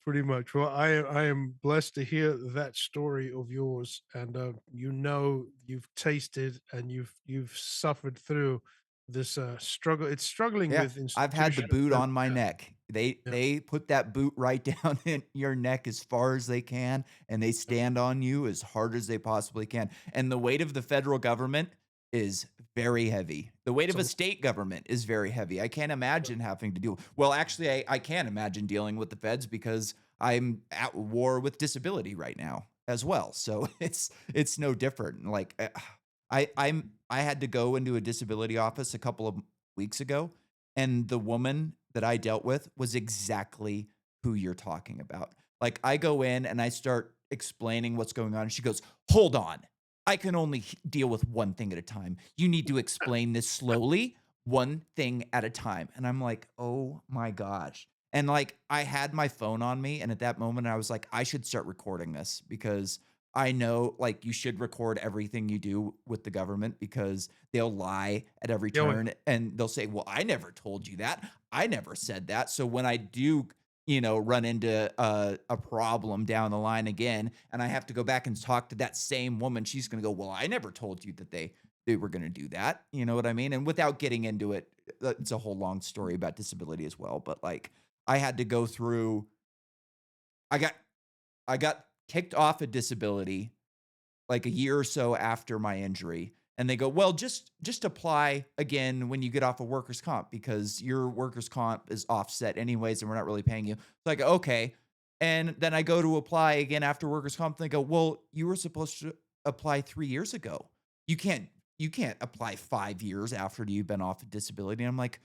pretty much. Well, I am blessed to hear that story of yours, and you've tasted and you've suffered through this struggle. It's struggling
Yeah,
with
I've had the
institutions,
boot
and
on my neck. They
yeah,
they put that boot right down in your neck as far as they can, and they
yeah.
stand on you as hard as they possibly can. And the weight of the federal government is very heavy. The weight
It's
of
a
a state government is very heavy. I can't imagine having to deal well, actually, I can imagine dealing with the feds because I'm at war with disability right now as well. So it's no different. Like I had to go into a disability office a couple of weeks ago, and the woman that I dealt with was exactly who you're talking about. Like, I go in and I start explaining what's going on, and she goes, "Hold on. I can only deal with one thing at a time. You need to explain this slowly, one thing at a time." And I'm like, "Oh my gosh." And like, I had my phone on me, and at that moment, I was like, I should start recording this because I know, like, you should record everything you do with the government because they'll lie at every
Yeah, well,
turn and they'll say, "Well, I never told you that. I never said that." So when I do, run into a problem down the line again, and I have to go back and talk to that same woman, she's gonna go, "Well, I never told you that they were gonna do that." You know what I mean? And without getting into it, it's a whole long story about disability as well, but, like, I had to go through I got I got kicked off a disability like a year or so after my injury, and they go, "Well, just apply again when you get off of workers' comp because your workers' comp is offset anyways, and we're not really paying you." It's like, "Okay." And then I go to apply again after workers' comp, and they go, "Well, you were supposed to apply 3 years ago. You can't you can't apply 5 years after you've been off of disability." And I'm like,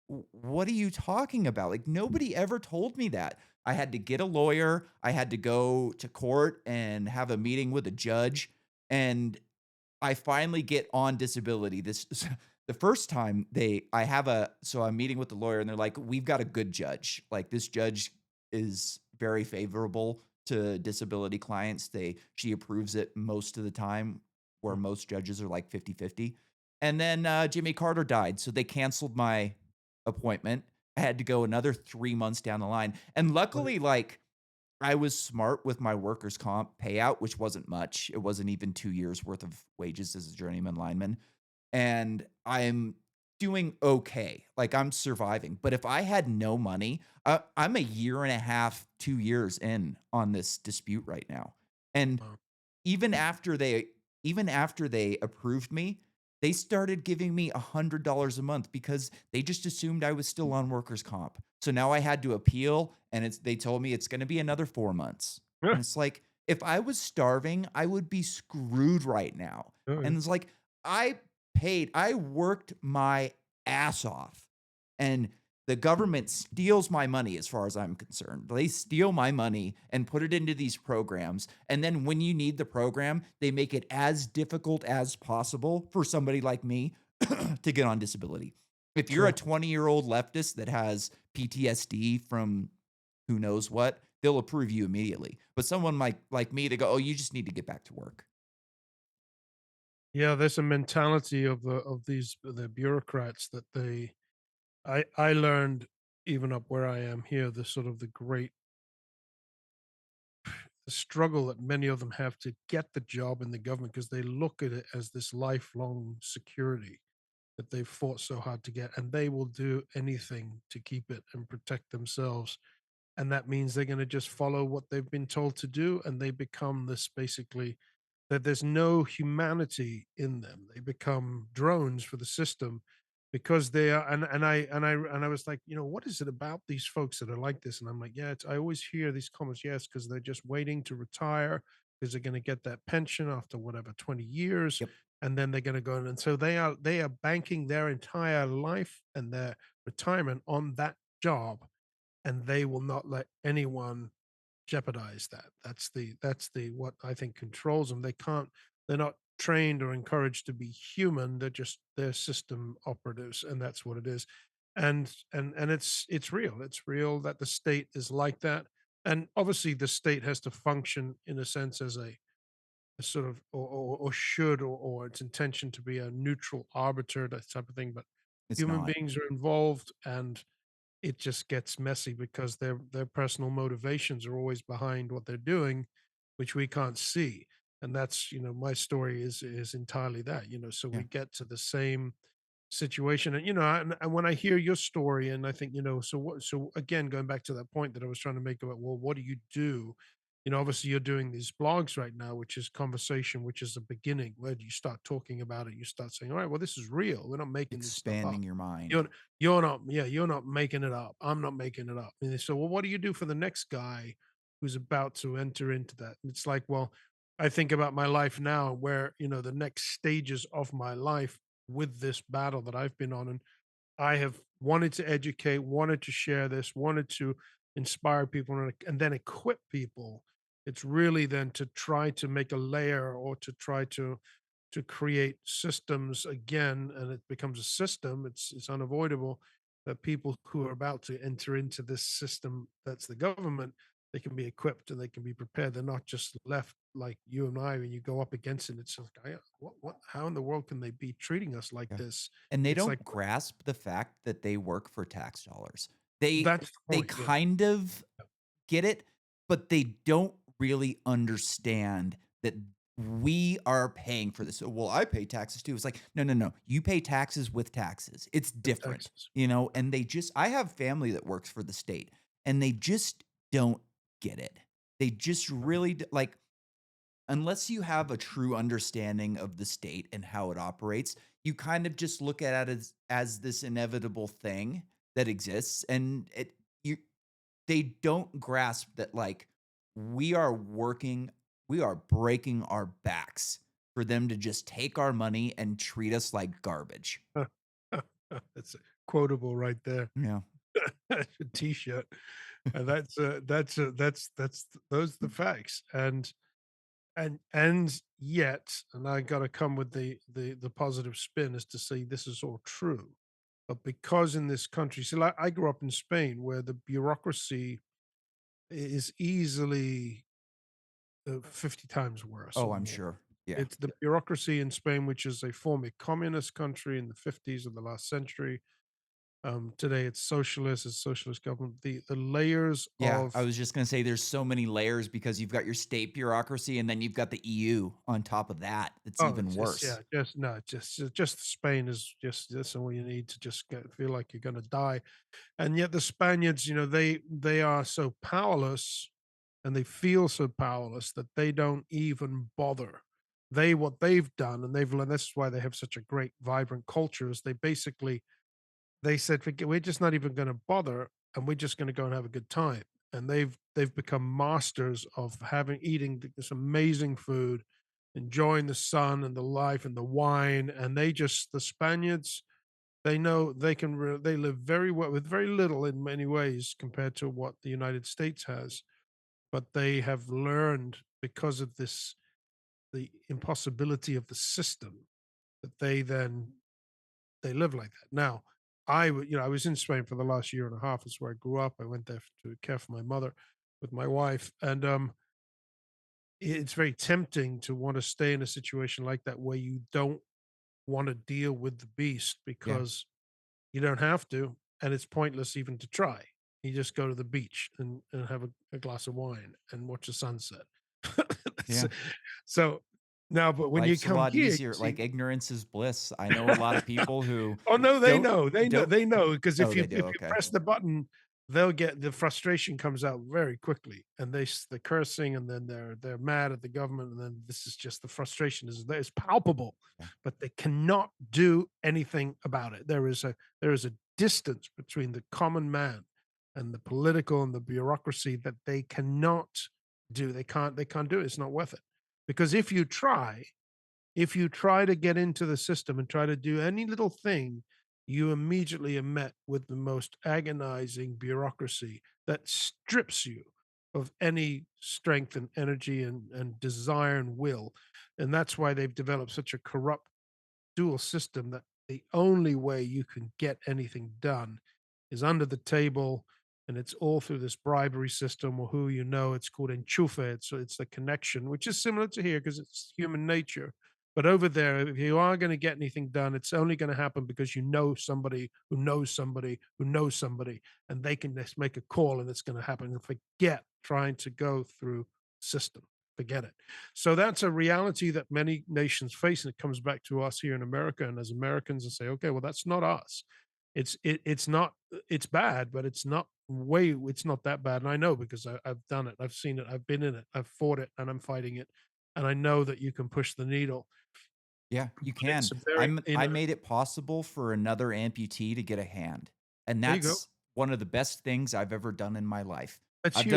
What are you talking about? Like, nobody ever told me that." I had to get a lawyer, I had to go to court and have a meeting with a judge, and I finally get on disability. This the first time I'm meeting with the lawyer and they're like, "We've got a good judge. Like, this judge is very favorable to disability clients. She approves it most of the time, where
mm,
most judges are like 50-50." And then Jimmy Carter died, so they canceled my appointment. I had to go another 3 months down the line. And
right.
luckily, like, I was smart with my workers' comp payout, which wasn't much. It wasn't even 2 years worth of wages as a journeyman lineman, and I'm doing okay. Like, I'm surviving, but if I had no money, I'm a year and a half, 2 years in on this dispute right now, and
Wow.
even after they even after they approved me, they started giving me $100 a month because they just assumed I was still on workers' comp. So now I had to appeal, and they told me it's gonna be another 4 months.
Yeah,
And it's like, if I was starving, I would be screwed right now.
oh, yeah.
And it's like, I worked my ass off, and the government steals my money as far as I'm concerned. They steal my money and put it into these programs, and then when you need the program, they make it as difficult as possible for somebody like me to get on disability. If you're a
Sure.
20-year-old leftist that has PTSD from who knows what, they'll approve you immediately. But someone like me, they go, "Oh, you just need to get back to work."
Yeah, there's a mentality of these the bureaucrats that I learned even up where I am here, the sort of the great the struggle that many of them have to get the job in the government because they look at it as this lifelong security that they've fought so hard to get, and they will do anything to keep it and protect themselves. And that means they're going to just follow what they've been told to do, and they become this basically that there's no humanity in them. They become drones for the system because they are and I was like, what is it about these folks that are like this? And I'm like, yeah, I always hear these comments, yes, because they're just waiting to retire because they're going to get that pension after whatever 20 years,
Yep,
and then they're going to go in. And so they are banking their entire life and their retirement on that job, and they will not let anyone jeopardize that. That's the what I think controls them. They're not trained or encouraged to be human. They're system operatives, and that's what it is. And it's real. It's real that the state is like that. And obviously the state has to function in a sense as a sort of or should or its intention to be a neutral arbiter, that type of thing. But
it's
human
not.
beings are involved, and it just gets messy because their personal motivations are always behind what they're doing, which we can't see. And that's, my story is entirely that, so
Yeah,
we get to the same situation. And and when I hear your story, and I think, so again, going back to that point that I was trying to make about, well, what do you do? Obviously you're doing these blogs right now, which is conversation, which is the beginning where you start talking about it. You start saying, all right, well, this is real. We're not making this stuff up.
expanding your mind.
You're you're not, yeah, you're not making it up. I'm not making it up. And so, well, what do you do for the next guy who's about to enter into that? And it's like, well, I think about my life now where, the next stages of my life with this battle that I've been on. And I have wanted to educate, wanted to share this, wanted to inspire people and then equip people. It's really then to try to make a layer or to try to create systems again, and it becomes a system. It's unavoidable that people who are about to enter into this system that's the government, they can be equipped and they can be prepared. They're not just left like you and I, when you go up against it, it's just like, what, how in the world can they be treating us like
Yeah.
this?
And they
It's like,
don't grasp the fact that they work for tax dollars. They
that's the
they
point. Yeah.
kind of get it, but they don't really understand that we are paying for this. So, well, I pay taxes too. It's like, no, no, no. You pay taxes with taxes. It's
With
different,
taxes.
and they just I have family that works for the state and they just don't get it. They just really like unless you have a true understanding of the state and how it operates, you kind of just look at it as this inevitable thing that exists and you they don't grasp that like we are working, we are breaking our backs for them to just take our money and treat us like garbage.
That's quotable right there.
Yeah.
A T-shirt, and that's those are the facts, and yet, and I got to come with the positive spin is to say this is all true, but because in this country, so like I grew up in Spain, where the bureaucracy is easily 50 times worse
Oh,
or
I'm
more.
sure. Yeah.
It's the bureaucracy in Spain, which is a former communist country in the 50s of the last century. Today it's socialist, it's socialist government. The layers
Yeah, I
of
was just gonna say there's so many layers because you've got your state bureaucracy and then you've got the EU on top of that. It's
oh,
even
it's just yeah,
worse.
just no, just Spain is just that's all you need to just feel like you're gonna die. And yet the Spaniards, they are so powerless and they feel so powerless that they don't even bother. What they've done, and they've learned, this is why they have such a great, vibrant culture, is they said, "Forget, we're just not even gonna bother, and we're just gonna go and have a good time." And they've become masters of eating this amazing food, enjoying the sun and the life and the wine, and the Spaniards, they know they live very well with very little in many ways compared to what the United States has, but they have learned because of the impossibility of the system that they live like that. Now, I was in Spain for the last year and a half. It's where I grew up. I went there to care for my mother with my wife, and it's very tempting to want to stay in a situation like that where you don't want to deal with the beast
Yeah.
because you don't have to, and it's pointless even to try. You just go to the beach and have a glass of wine and watch the sunset. That's
Yeah.
so now, but when you
Life's a
come
lot
here, you
easier.
see.
Like ignorance is bliss. I know a lot of people who
Oh, no,
don't don't
they know, because
oh, they do.
if you
Okay.
press the button, they'll get the frustration comes out very quickly, and they're cursing, and then they're mad at the government, and then this is just the frustration is there, it's palpable,
Yeah.
but they cannot do anything about it. There is a distance between the common man and the political and the bureaucracy that they cannot do. They can't do it. It's not worth it. Because if you try to get into the system and try to do any little thing, you immediately are met with the most agonizing bureaucracy that strips you of any strength and energy and desire and will. And that's why they've developed such a corrupt dual system that the only way you can get anything done is under the table, and it's all through this bribery system or who you know. It's called enchufe. It's the connection, which is similar to here because it's human nature. But over there, if you are going to get anything done, it's only going to happen because you know somebody who knows somebody who knows somebody, and they can just make a call and it's going to happen. And forget trying to go through system. Forget it. So that's a reality that many nations face, and it comes back to us here in America and as Americans and say, okay, well, that's not us. It's not it's bad, but it's not that bad. And I know because I've done it, I've seen it, I've been in it, I've fought it, and I'm fighting it, and I know that you can push the needle.
Yeah, you
But it's
can.
a very
I made it possible for another amputee to get a hand, and
there you go.
that's one of the best things I've ever done in my life.
That's huge.
I've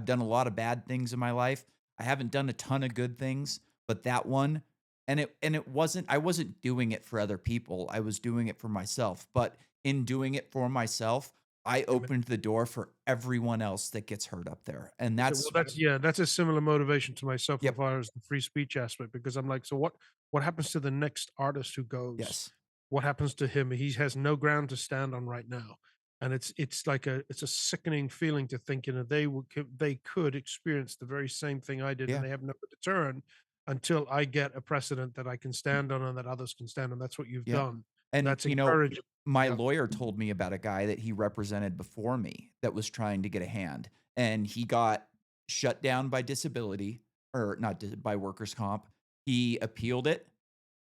done a lot of bad things in my life. I haven't done a ton of good things, but that one and it wasn't I wasn't doing it for other people. I was doing it for myself, but in doing it for myself, I
Amen.
opened the door for everyone else that gets hurt up there. And
So, well,
that's
that's a similar motivation to myself as
yep.
far as the free speech aspect, because I'm like, so what happens to the next artist who goes?
Yes.
What happens to him? He has no ground to stand on right now. and it's like it's a sickening feeling to think, they could experience the very same thing I did, and
Yeah.
they have nowhere to turn until I get a precedent that I can stand on and that others can stand on. That's what you've
Yeah.
done.
And,
That's encouraging.
my
Yeah.
lawyer told me about a guy that he represented before me that was trying to get a hand, and he got shut down by disability, or not dis by workers' comp. He appealed it,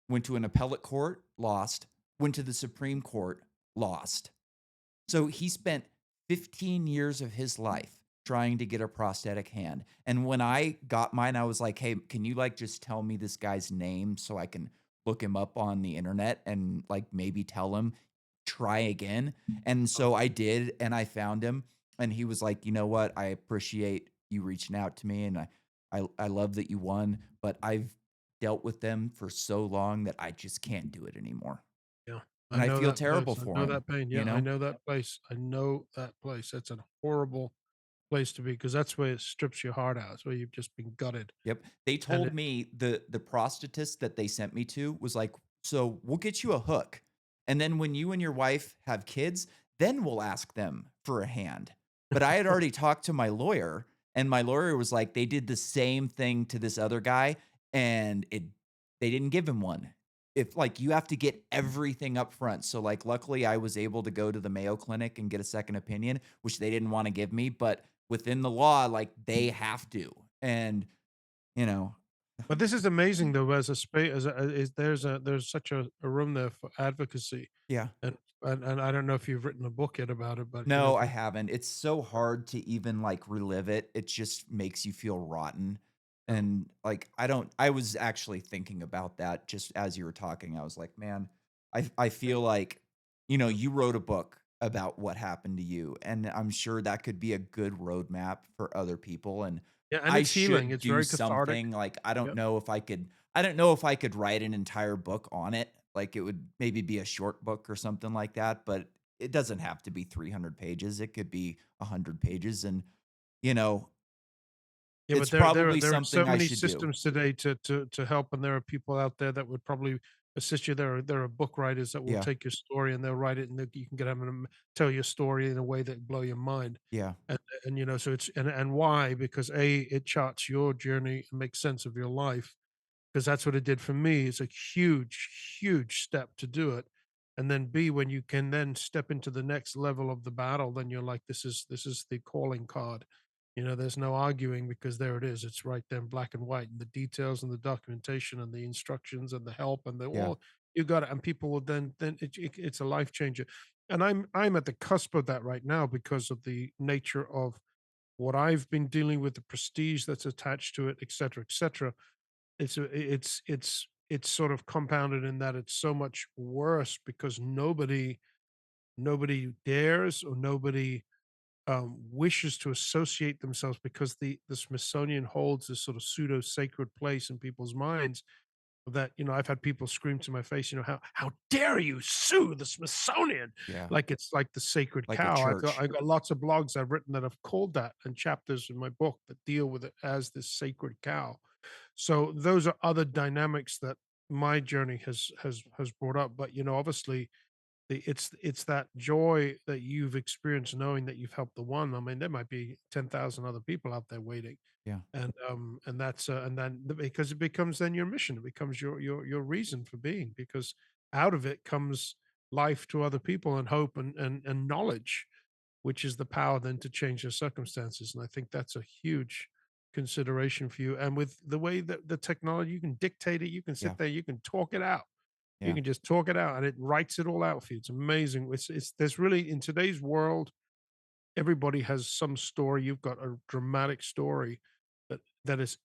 went to an appellate court, lost, went to the Supreme Court, lost. So he spent 15 years of his life trying to get a prosthetic hand. And when I got mine, I was like, "Hey, can you like just tell me this guy's name so I can look him up on the internet and like maybe tell him try again?" And
Oh,
so I did, and I found him, and he was like, "You know what? I appreciate you reaching out to me, and I love that you won, but I've dealt with them for so long that I just can't do it anymore."
yeah. I
And I
know
feel
that
terrible
place. I
for
know
him,
that pain.
you
Yeah, I
know?
know that place. I know that place. That's a horrible place to be because that's where it strips your heart out. It's where you've just been gutted.
Yep. They
And
told me the prosthetist that they sent me to was like, "So, we'll get you a hook, and then when you and your wife have kids, then we'll ask them for a hand." But I had already talked to my lawyer, and my lawyer was like, "They did the same thing to this other guy, and they didn't give him one." If like, you have to get everything up front. So, like, luckily, I was able to go to the Mayo Clinic and get a second opinion, which they didn't wanna give me, but within the law, like, they have to, and you know?
But this is amazing though, as a space, as a is there's such a room there for advocacy,
Yeah.
and I don't know if you've written a book yet about it, but,
No, I haven't. It's so hard to even, like, relive it. It just makes you feel rotten,
yeah,
and, like, I was actually thinking about that just as you were talking. I was like, "Man, I
yeah,
feel like"
yeah.
you wrote a book about what happened to you, and I'm sure that could be a good roadmap for other people, and
Yeah, and
I
it's healing,
should
it's
do
very cathartic.
something. Like,
Yeah.
I don't know if I could write an entire book on it. Like, it would maybe be a short book or something like that, but it doesn't have to be 300 pages. It could be 100 pages, and, you know,
Yeah, but
it's
there are
probably
there are so
something I
many
should do.
systems today to help, and there are people out there that would probably assist you. There are book writers that will
Yeah,
take your story and they'll write it, and you can get them to tell your story in a way that blow your mind.
yeah,
And so and why? Because A, it charts your journey and makes sense of your life, 'cause that's what it did for me. It's a huge, huge step to do it. And then B, when you can then step into the next level of the battle, then you're like, this is the calling card. There's no arguing because there it is. It's right there in black and white, and the details and the documentation and the instructions and the help and the
yeah,
all you got it. And people will then it's a life changer. And I'm at the cusp of that right now because of the nature of what I've been dealing with, the prestige that's attached to it, et cetera, et cetera. It's sort of compounded in that it's so much worse because nobody dares or nobody wishes to associate themselves because the Smithsonian holds this sort of pseudo sacred place in people's minds that I've had people scream to my face, how dare you sue the Smithsonian,
yeah.
like it's like the sacred
Like a
cow.
church.
I got lots of blogs I've written that have called that, and chapters in my book that deal with it as this sacred cow. So those are other dynamics that my journey has brought up. But obviously, it's that joy that you've experienced knowing that you've helped the one. I mean, there might be 10,000 other people out there waiting,
Yeah,
and then because it becomes then your mission, it becomes your reason for being, because out of it comes life to other people and hope and knowledge, which is the power then to change their circumstances. And I think that's a huge consideration for you. And with the way that the technology, you can dictate it, you can
yeah,
sit there, you can talk it out. You
yeah,
can just talk it out and it writes it all out for you. It's amazing. It's there's really, in today's world, everybody has some story. You've got a dramatic story that is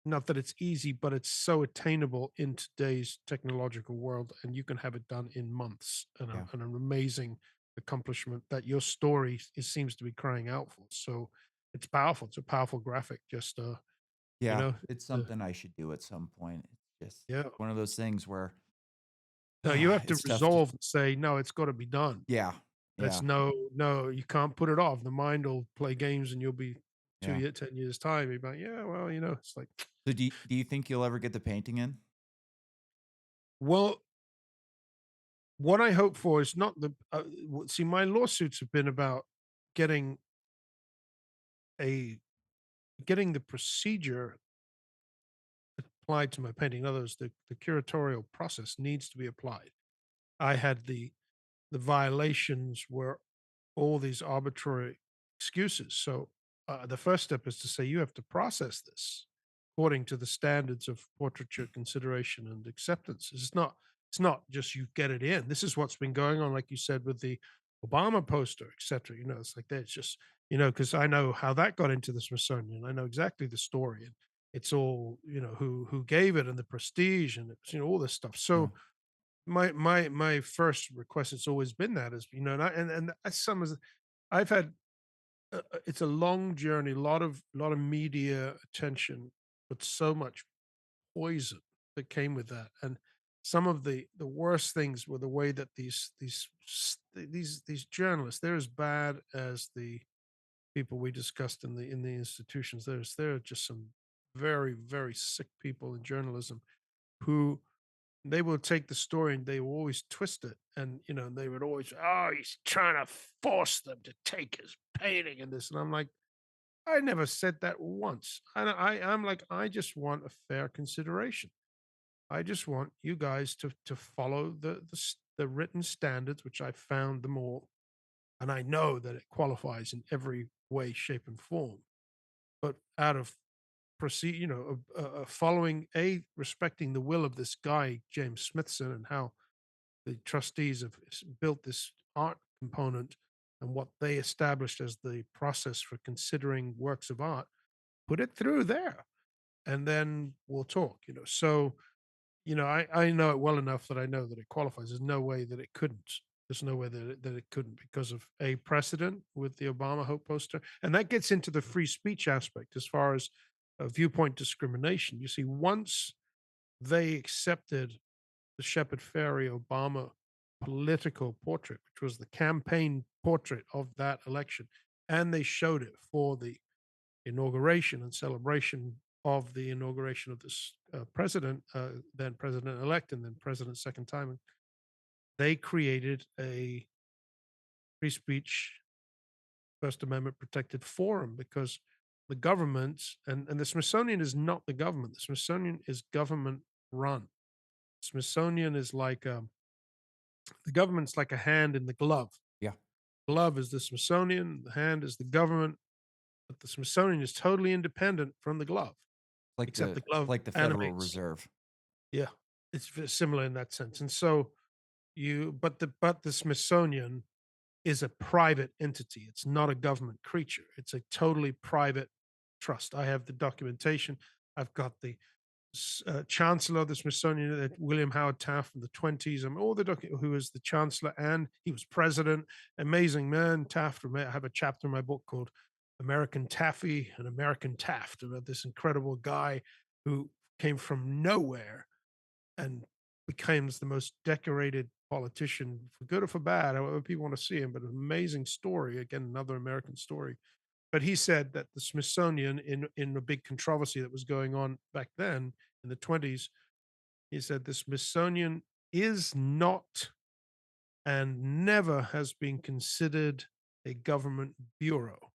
not that it's easy, but it's so attainable in today's technological world, and you can have it done in months,
yeah,
an amazing accomplishment that your story seems to be crying out for. So it's powerful. It's a powerful graphic. Just you
yeah.
know,
It's
uh,
something I should do at some point. It's just
yeah.
one of those things where
No, you have to
it's tough to.
resolve and say no. It's got to be done.
Yeah,
That's
yeah,
no. You can't put it off. The mind will play games, and you'll be
yeah.
10 years time. You're like, yeah, well, it's like,
So do you think you'll ever get the painting in?
well, what I hope for is not see, my lawsuits have been about getting a getting the procedure applied to my painting. In other words, the curatorial process needs to be applied. I had the violations were all these arbitrary excuses. So the first step is to say you have to process this according to the standards of portraiture consideration and acceptance. It's not just you get it in. This is what's been going on, like you said, with the Obama poster, etc. It's like that. It's just because I know how that got into the Smithsonian. I know exactly the story, and it's all who gave it and the prestige and it's all this stuff.
Yeah.
So my first request has always been that is and that's some is I've had it's a long journey, lot of media attention, but so much poison that came with that, and some of the worst things were the way that these journalists, they're as bad as the people we discussed in the institutions. There are just some very very sick people in journalism who they will take the story and they will always twist it. And, they would always, oh, he's trying to force them to take his painting and this. And I'm like, I never said that once. I'm like, I just want a fair consideration. I just want you guys to follow the written standards, which I found them all. And I know that it qualifies in every way, shape, and form. But out of proceed, following respecting the will of this guy, James Smithson, and how the trustees have built this art component and what they established as the process for considering works of art, put it through there and then we'll talk. So I know it well enough that I know that it qualifies. There's no way that it couldn't. There's no way that it couldn't because of a precedent with the Obama Hope poster. And that gets into the free speech aspect as far as viewpoint discrimination. You see, once they accepted the Shepard Fairey Obama political portrait, which was the campaign portrait of that election, and they showed it for the inauguration and celebration of the inauguration of this president, then president elect, and then president second time. And they created a free speech, First Amendment protected forum because the government and the Smithsonian is not the government. The Smithsonian is government run. Smithsonian is like the government's like a hand in the glove.
Yeah.
Glove is the Smithsonian, the hand is the government, but the Smithsonian is totally independent from the glove,
Like
except
the
the glove
like the Federal
animates.
Reserve.
Yeah, it's similar in that sense. And so but the Smithsonian is a private entity. It's not a government creature. It's a totally private trust. I have the documentation. I've got the chancellor of the Smithsonian, William Howard Taft in the 20s. I mean, who was the chancellor and he was president. Amazing man, Taft. I have a chapter in my book called American Taffy and American Taft about this incredible guy who came from nowhere and becomes the most decorated politician for good or for bad, however people want to see him, but an amazing story. Again, another American story. But he said that the Smithsonian, in a big controversy that was going on back then in the 20s, he said the Smithsonian is not and never has been considered a government bureau.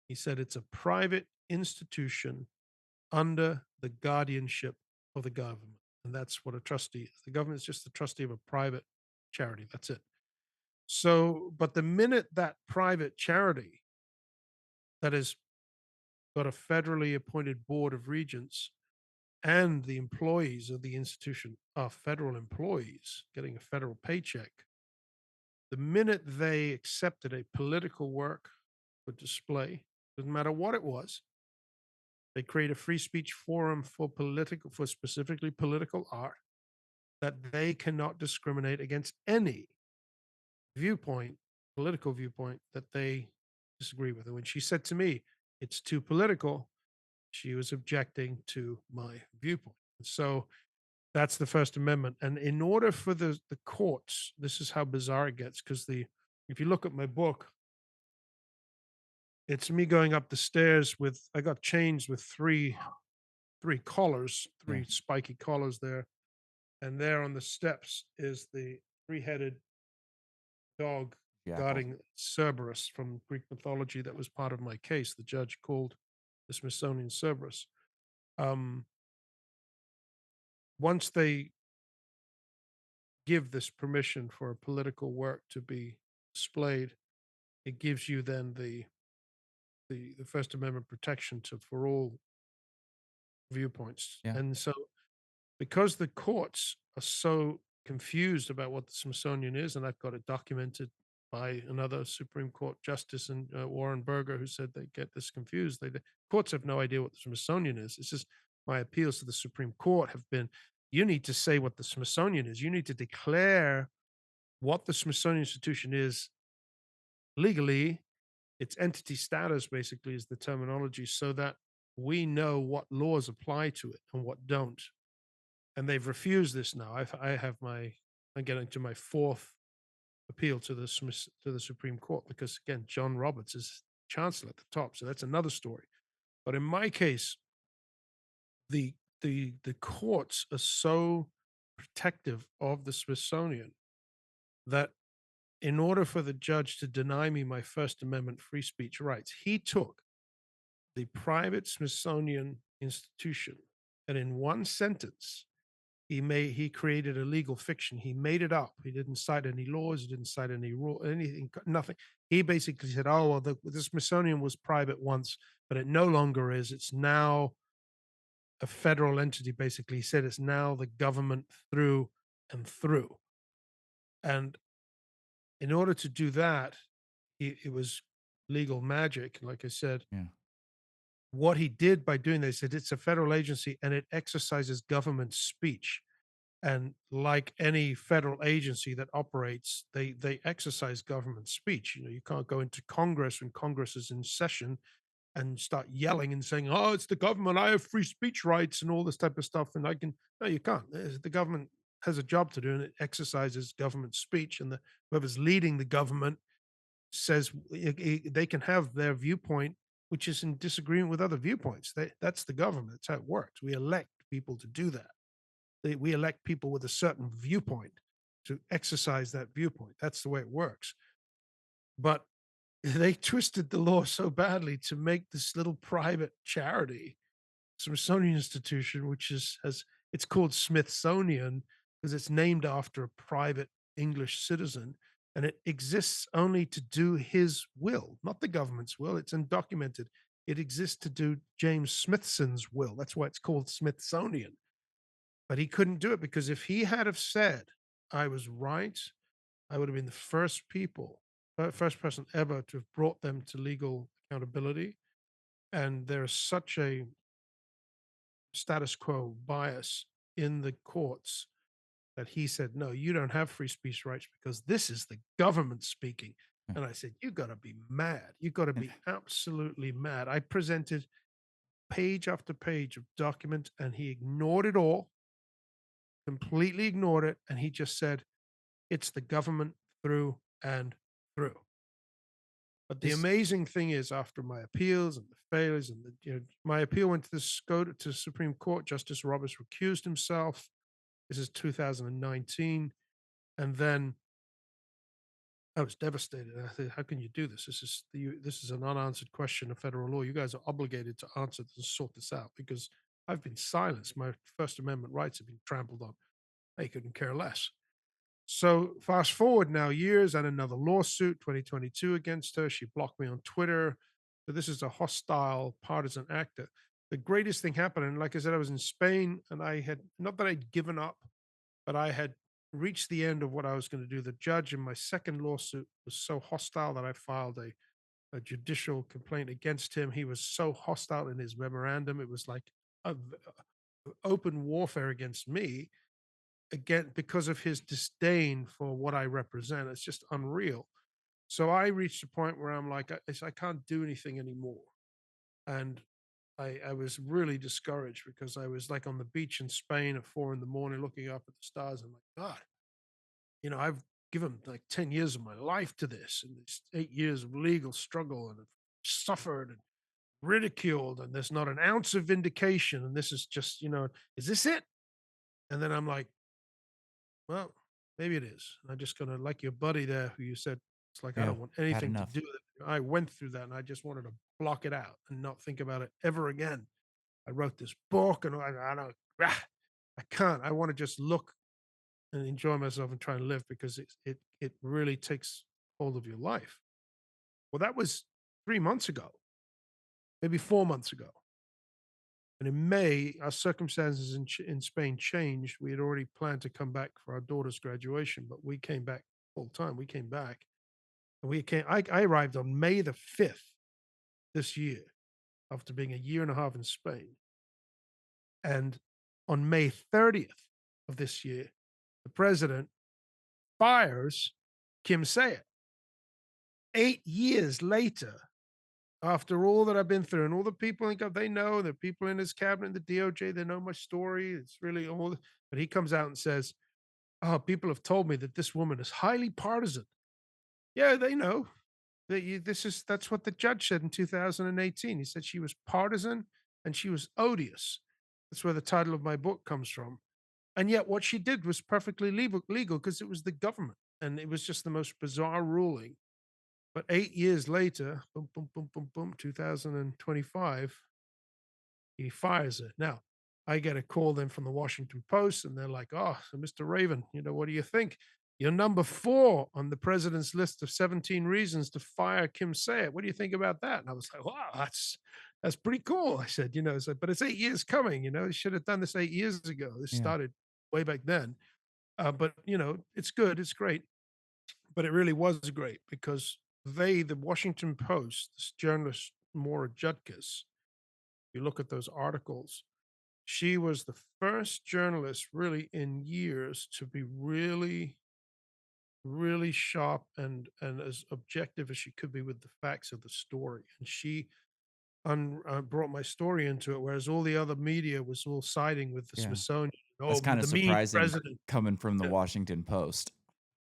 He said it's a private institution under the guardianship of the government. And that's what a trustee is. The government is just the trustee of a private charity. That's it. So, but the minute that private charity that has got a federally appointed board of regents and the employees of the institution are federal employees getting a federal paycheck, the minute they accepted a political work for display, doesn't matter what it was, they create a free speech forum for specifically political art that they cannot discriminate against any viewpoint, political viewpoint that they disagree with. And when she said to me, it's too political, she was objecting to my viewpoint. So that's the First Amendment. And in order for the courts, this is how bizarre it gets, because the if you look at my book, it's me going up the stairs with I got chains with three collars,
Yeah.
three spiky collars there. And there on the steps is the three-headed dog
Jackal.
guarding Cerberus from Greek mythology that was part of my case. The judge called the Smithsonian Cerberus. Um, Once they give this permission for a political work to be displayed, it gives you then the First Amendment protection to for all viewpoints.
Yeah.
And so because the courts are so confused about what the Smithsonian is, and I've got it documented by another Supreme Court justice and Warren Berger, who said they get this confused. The courts have no idea what the Smithsonian is. It's just my appeals to the Supreme Court have been: you need to say what the Smithsonian is. You need to declare what the Smithsonian Institution is legally. Its entity status basically is the terminology, so that we know what laws apply to it and what don't. And they've refused this now. I'm getting to my fourth appeal to to the Supreme Court because again, John Roberts is chancellor at the top, so that's another story. But in my case, the courts are so protective of the Smithsonian that in order for the judge to deny me my First Amendment free speech rights, he took the private Smithsonian institution and in one sentence he created a legal fiction. He made it up. He didn't cite any laws. He didn't cite any rule, anything, nothing. He basically said, "Oh well, the Smithsonian was private once, but it no longer is. It's now a federal entity." Basically, he said it's now the government through and through. And in order to do that, it was legal magic. Like I said,
Yeah.
what he did by doing this, he said it's a federal agency and it exercises government speech. And like any federal agency that operates, they exercise government speech. You know, you can't go into Congress when Congress is in session and start yelling and saying, "Oh, it's the government. I have free speech rights and all this type of stuff." And I can no, you can't. The government has a job to do, and it exercises government speech. And whoever's leading the government says they can have their viewpoint, which is in disagreement with other viewpoints. That's the government. That's how it works. We elect people to do that. We elect people with a certain viewpoint to exercise that viewpoint. That's the way it works. But they twisted the law so badly to make this little private charity, Smithsonian Institution, which is has it's called Smithsonian because it's named after a private English citizen, and it exists only to do his will, not the government's will. It's undocumented. It exists to do James Smithson's will. That's why it's called Smithsonian. But he couldn't do it because if he had have said I was right, I would have been the first person ever to have brought them to legal accountability. And there's such a status quo bias in the courts that he said, "No, you don't have free speech rights because this is the government speaking."
Yeah.
And I said, "You got to be mad. You got to
And
be absolutely mad." I presented page after page of document and he ignored it all, completely ignored it. And he just said, "It's the government through and through." But the
this
amazing thing is, after my appeals and the failures, and my appeal went to to Supreme Court. Justice Roberts recused himself. This is 2019, and then I was devastated. I said, "How can you do this? This is an unanswered question of federal law. You guys are obligated to answer this and sort this out because I've been silenced. My First Amendment rights have been trampled on. They couldn't care less." So fast forward now years and another lawsuit, 2022 against her. She blocked me on Twitter. So this is a hostile partisan actor. The greatest thing happened, and like I said, I was in Spain and I had not that I'd given up, but I had reached the end of what I was going to do. The judge in my second lawsuit was so hostile that I filed a judicial complaint against him. He was so hostile in his memorandum. It was like open warfare against me again because of his disdain for what I represent. It's just unreal. So I reached a point where I'm like, I can't do anything anymore. And I was really discouraged because I was like on the beach in Spain at 4 in the morning looking up at the stars. I'm like, God, I've given like 10 years of my life to this and it's 8 years of legal struggle and I've suffered and ridiculed and there's not an ounce of vindication. And this is just, is this it? And then I'm like, well, maybe it is. I'm just gonna like your buddy there who you said, it's like, I
Yeah,
don't want
had
anything to
enough.
do with it. I went through that and I just wanted to block it out and not think about it ever again. I wrote this book and I don't, I can't. I want to just look and enjoy myself and try and live because it really takes hold of your life. Well, that was 3 months ago, maybe 4 months ago. And in May, our circumstances in Spain changed. We had already planned to come back for our daughter's graduation, but we came back full time. We came back and we came. I arrived on May the 5th this year after being a year and a half in Spain. And on May 30th of this year, the president fires Kim Sayed. 8 years later, after all that I've been through and all the people in they know, the people in his cabinet, the DOJ, they know my story. It's really all, but he comes out and says, "Oh, people have told me that this woman is highly partisan." Yeah, they know that that's what the judge said in 2018. He said she was partisan and she was odious. That's where the title of my book comes from. And yet what she did was perfectly legal because it was the government. And it was just the most bizarre ruling. But 8 years later, boom, boom, boom, boom, boom, 2025, he fires her. Now, I get a call then from the Washington Post, and they're like, "Oh, so Mr. Raven, what do you think? You're number 4 on the president's list of 17 reasons to fire Kim Sayed. What do you think about that?" And I was like, "Wow, that's pretty cool." I said, but it's 8 years coming. You should have done this 8 years ago. This
Yeah,
started way back then. But it's good, it's great, but it really was great because the Washington Post, this journalist Maura Judkis, you look at those articles, she was the first journalist really in years to be really, really sharp and as objective as she could be with the facts of the story. And she brought my story into it, whereas all the other media was all siding with the
yeah.
Smithsonian.
That's
Oh,
kinda
the mean
surprising
president.
coming from the
Yeah.
Washington Post.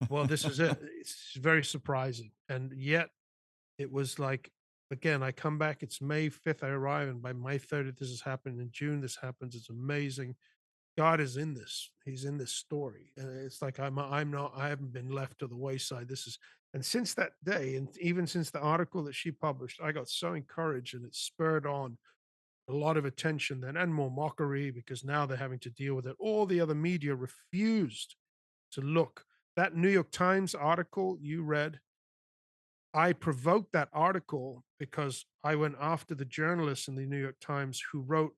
Well, this is it. It's very surprising, and yet it was like, again, I come back, it's May 5th, I arrive, and by May 30th, this has happened. In June, this happens. It's amazing. God is in this. He's in this story. And it's like I haven't been left to the wayside. This is and since that day, and even since the article that she published, I got so encouraged and it spurred on a lot of attention then and more mockery because now they're having to deal with it. All the other media refused to look. That New York Times article you read, I provoked that article because I went after the journalists in the New York Times who wrote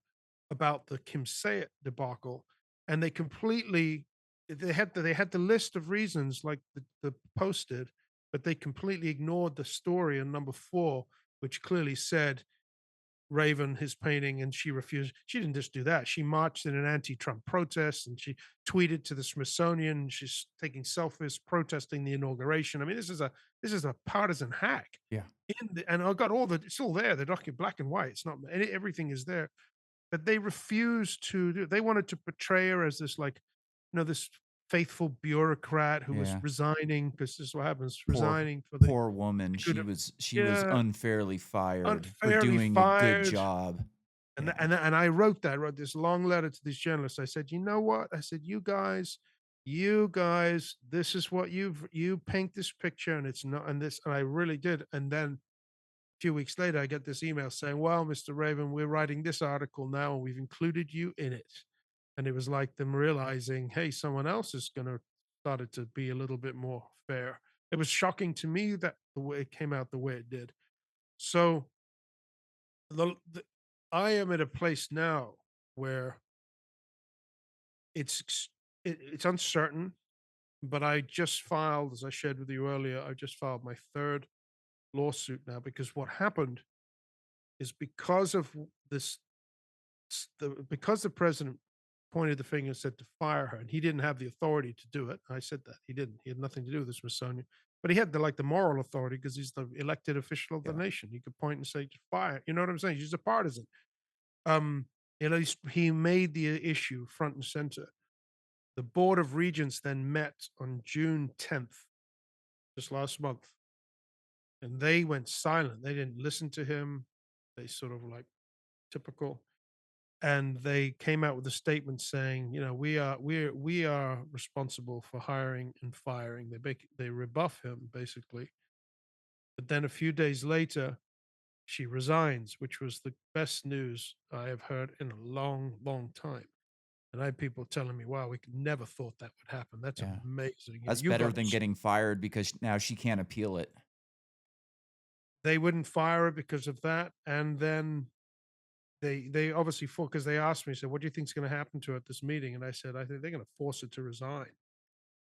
about the Kim Sayed debacle, and they had the list of reasons like the Post did, but they completely ignored the story in number 4, which clearly said Raven his painting, and she refused. She didn't just do that. She marched in an anti-Trump protest, and she tweeted to the Smithsonian. She's taking selfies, protesting the inauguration. I mean, this is a partisan hack.
Yeah,
And I got all the it's all there. The document, black and white. It's not everything is there, but they refused to do. They wanted to portray her as this like, this faithful bureaucrat who was
yeah.
resigning because this is what happens,
Poor
resigning for the
poor woman.
good
She
of
was she was
yeah,
unfairly fired for
unfairly
doing a good
fired.
job.
And
Yeah,
tha and I wrote that. I wrote this long letter to these journalists. I said, "You know what?" I said, you guys, this is what you paint this picture and it's not," and this and I really did. And then a few weeks later, I get this email saying, "Well, Mr. Raven, we're writing this article now and we've included you in it." And it was like them realizing, "Hey, someone else is gonna started to be a little bit more fair." It was shocking to me that the way it came out the way it did. So the I am at a place now where it's ex- it's uncertain, but I just filed, as I shared with you earlier, I just filed my third lawsuit now because what happened is because of this, because the president pointed the finger and said to fire her, and he didn't have the authority to do it. I said that he didn't. He had nothing to do with the Smithsonian, but he had the moral authority because he's the elected official of the
yeah,
nation. He could point and say to fire. You know what I'm saying? He's a partisan. Um, at least he made the issue front and center. The Board of Regents then met on June 10th, just last month, and they went silent. They didn't listen to him. They sort of like typical. and they came out with a statement saying, you know, we are responsible for hiring and firing. They rebuff him basically, but then a few days later, she resigns, which was the best news I have heard in a long, long time. And I had people telling me, "Wow, we could never thought that would happen. That's
Yeah.
amazing." You know,
That's
you
better
got
than getting fired because now she can't appeal it.
they wouldn't fire her because of that, and then they obviously for because they asked me, said, "What do you think's going to happen to her at this meeting?" And I said, "I think they're going to force her to resign."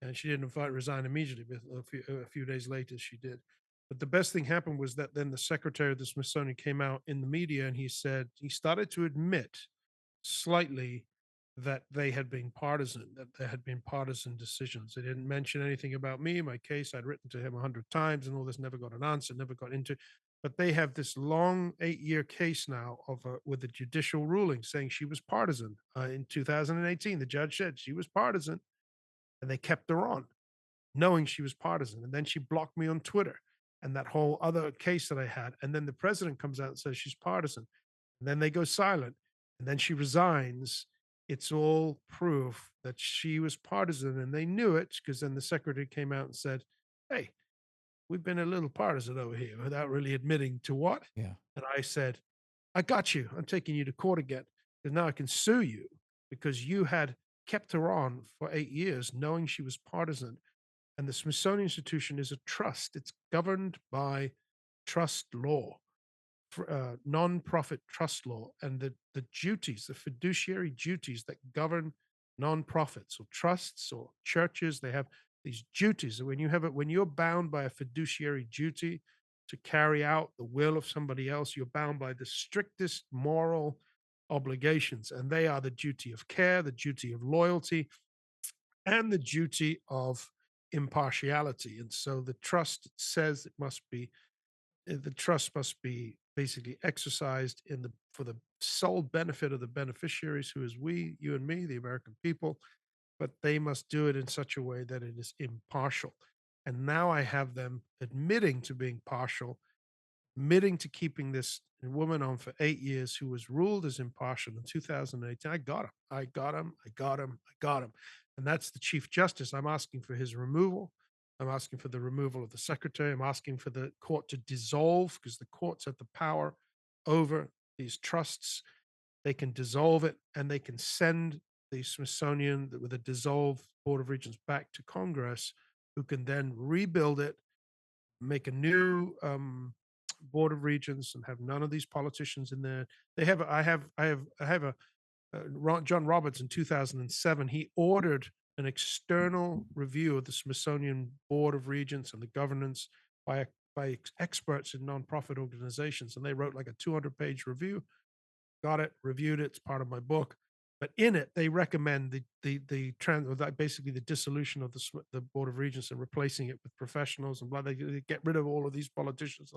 And she didn't resign immediately, but a few days later she did. But the best thing happened was that then the secretary of the Smithsonian came out in the media and he said he started to admit slightly that they had been partisan, that there had been partisan decisions. They didn't mention anything about me, my case. I'd written to him 100 times and all this, never got an answer, never got into. But they have this long 8-year case now of with a judicial ruling saying she was partisan. In 2018, the judge said she was partisan, and they kept her on, knowing she was partisan. And then she blocked me on Twitter and that whole other case that I had. And then the president comes out and says she's partisan. And then they go silent. And then she resigns. It's all proof that she was partisan. And they knew it because then the secretary came out and said, "Hey, we've been a little partisan over here," without really admitting to what.
Yeah.
And I said, "I got you. I'm taking you to court again because now I can sue you because you had kept her on for 8 years knowing she was partisan, and the Smithsonian Institution is a trust. It's governed by trust law, non-profit trust law, and the duties, the fiduciary duties that govern nonprofits or trusts or churches. They have these duties. When you have it, when you're bound by a fiduciary duty to carry out the will of somebody else, you're bound by the strictest moral obligations, and they are the duty of care, the duty of loyalty, and the duty of impartiality. And so the trust says it must be the trust must be basically exercised in the for the sole benefit of the beneficiaries, who is we, you and me, the American people, but they must do it in such a way that it is impartial. And now I have them admitting to being partial, admitting to keeping this woman on for 8 years who was ruled as impartial in 2018. I got him. I got him. I got him. I got him. And that's the Chief Justice. I'm asking for his removal. I'm asking for the removal of the secretary. I'm asking for the court to dissolve because the courts have the power over these trusts. They can dissolve it and they can send the Smithsonian with a dissolved Board of Regents back to Congress, who can then rebuild it, make a new board of regents, and have none of these politicians in there. They have. I have a John Roberts in 2007. He ordered an external review of the Smithsonian Board of Regents and the governance by experts in nonprofit organizations, and they wrote like a 200-page review. Got it, reviewed it. It's part of my book. But in it, they recommend basically the dissolution of the Board of Regents and replacing it with professionals and blah. They get rid of all of these politicians,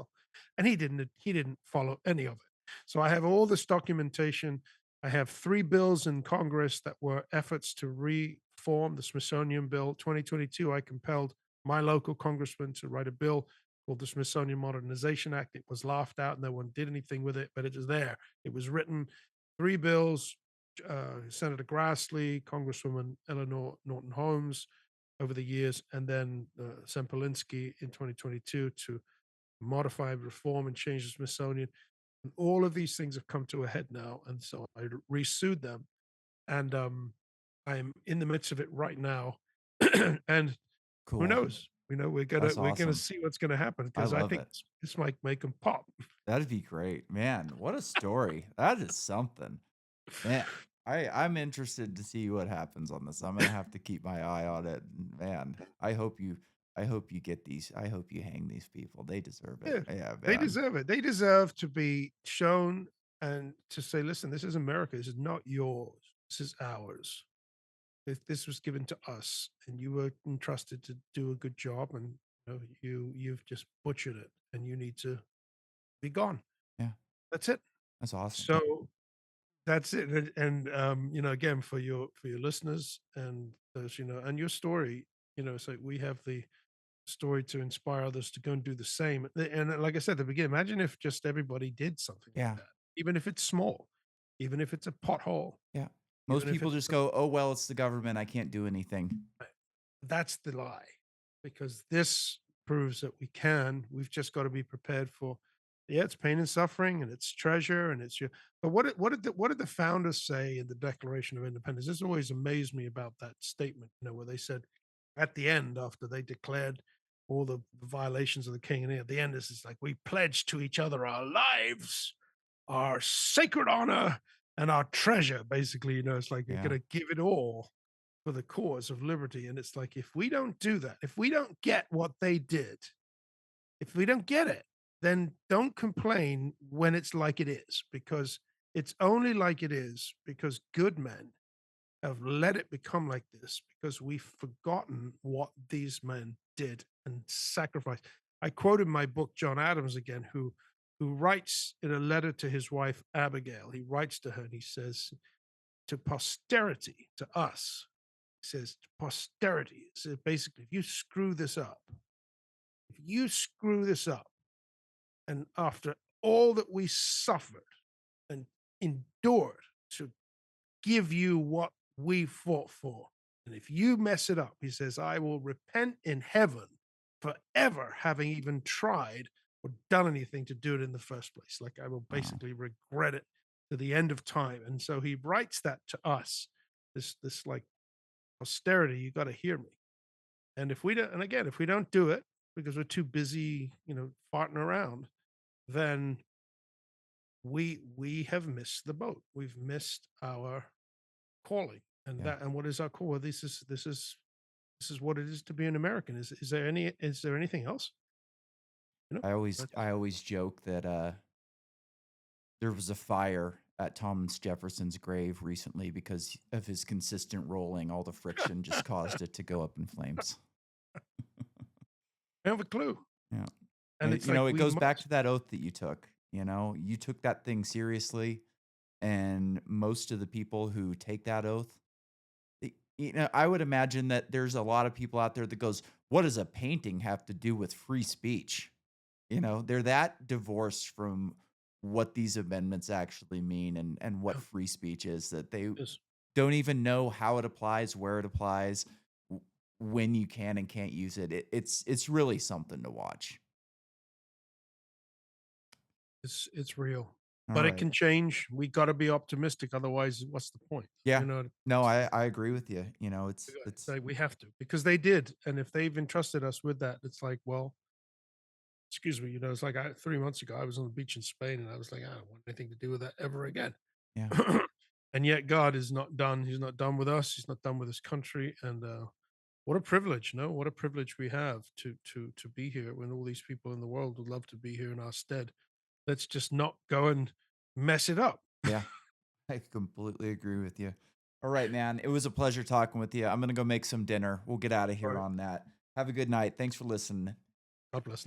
and he didn't follow any of it. So I have all this documentation. I have 3 bills in Congress that were efforts to reform the Smithsonian Bill 2022. I compelled my local congressman to write a bill called the Smithsonian Modernization Act. It was laughed out, and no one did anything with it, but it is there. It was written, 3 bills, Senator Grassley, Congresswoman Eleanor Norton Holmes over the years, and then Sempolinsky in 2022 to modify, reform, and change the Smithsonian. And all of these things have come to a head now, and so I resued them, and I'm in the midst of it right now. And who
Cool.
knows? You know, we're gonna
That's
we're gonna
awesome.
see what's gonna happen
I
because I
love
think
it.
this might make them pop.
That'd be great. Man, what a story. That is something. Man, I'm interested to see what happens on this. I'm gonna have to keep my eye on it. And man, I hope you get these. I hope you hang these people. They deserve it.
Yeah,
Yeah,
they
man.
deserve it. They deserve to be shown and to say, "Listen, this is America. This is not yours. This is ours. This was given to us, and you were entrusted to do a good job, and you've just butchered it, and you need to be gone."
Yeah,
That's it.
that's awesome.
So that's it. And again, for your listeners and those, and your story, so we have the story to inspire others to go and do the same. And like I said at the beginning, imagine if just everybody did something like
Yeah,
that, even if it's small. even if it's a pothole,
Yeah. Most
even if
people
it's
just go, "Oh, well, it's the government. I can't do anything."
that's the lie, because this proves that we can. We've just got to be prepared for, yeah, it's pain and suffering, and it's treasure, and it's your. But what did the founders say in the Declaration of Independence? This always amazed me about that statement. Where they said at the end, after they declared all the violations of the king, and at the end, this is like, we pledge to each other our lives, our sacred honor, and our treasure. Basically, it's like you're
Yeah.
going to give it all for the cause of liberty. And it's like, if we don't do that, if we don't get what they did, if we don't get it, then don't complain when it's like it is, because it's only like it is because good men have let it become like this, because we've forgotten what these men did and sacrificed. I quoted my book, John Adams, again, who writes in a letter to his wife Abigail. He writes to her and he says, to posterity, to us, says to posterity. So basically, if you screw this up, and after all that we suffered and endured to give you what we fought for, and if you mess it up, he says, I will repent in heaven for ever having even tried or done anything to do it in the first place. Like, I will
Wow.
basically regret it to the end of time. And so he writes that to us. This like, posterity, you got to hear me. And if we don't, and again, if we don't do it because we're too busy, farting around, then we have missed the boat. We've missed our calling. And
Yeah.
what is our call? Well, this is what it is to be an American. Is there anything else? You know,
I always
that's
I always joke that there was a fire at Thomas Jefferson's grave recently because of his consistent rolling. All the friction just caused it to go up in flames.
I have a clue.
Yeah.
And
And
it's like,
it
we
goes back
must.
to that oath that you took. You took that thing seriously, and most of the people who take that oath, I would imagine that there's a lot of people out there that goes, "What does a painting have to do with free speech?" They're that divorced from what these amendments actually mean and what
Yeah,
free speech is that they
is
don't even know how it applies, where it applies, when you can and can't use it. It's really something to watch.
it's real.
All
But it
right.
can change. We got to be optimistic. Otherwise, what's the point?
Yeah.
You know,
No,
it's,
I agree with you.
it's like we have to, because they did. And if they've entrusted us with that, it's like, well, excuse me, it's like, 3 months ago, I was on the beach in Spain, and I was like, I don't want anything to do with that ever again.
Yeah.
And yet God is not done. He's not done with us. He's not done with his country. And what a privilege, no? What a privilege we have to be here when all these people in the world would love to be here in our stead. Let's just not go and mess it up.
Yeah. I completely agree with you. All right, man. It was a pleasure talking with you. I'm gonna go make some dinner. We'll get out of
All
here
right.
on that. Have a good night. Thanks for listening.
God bless.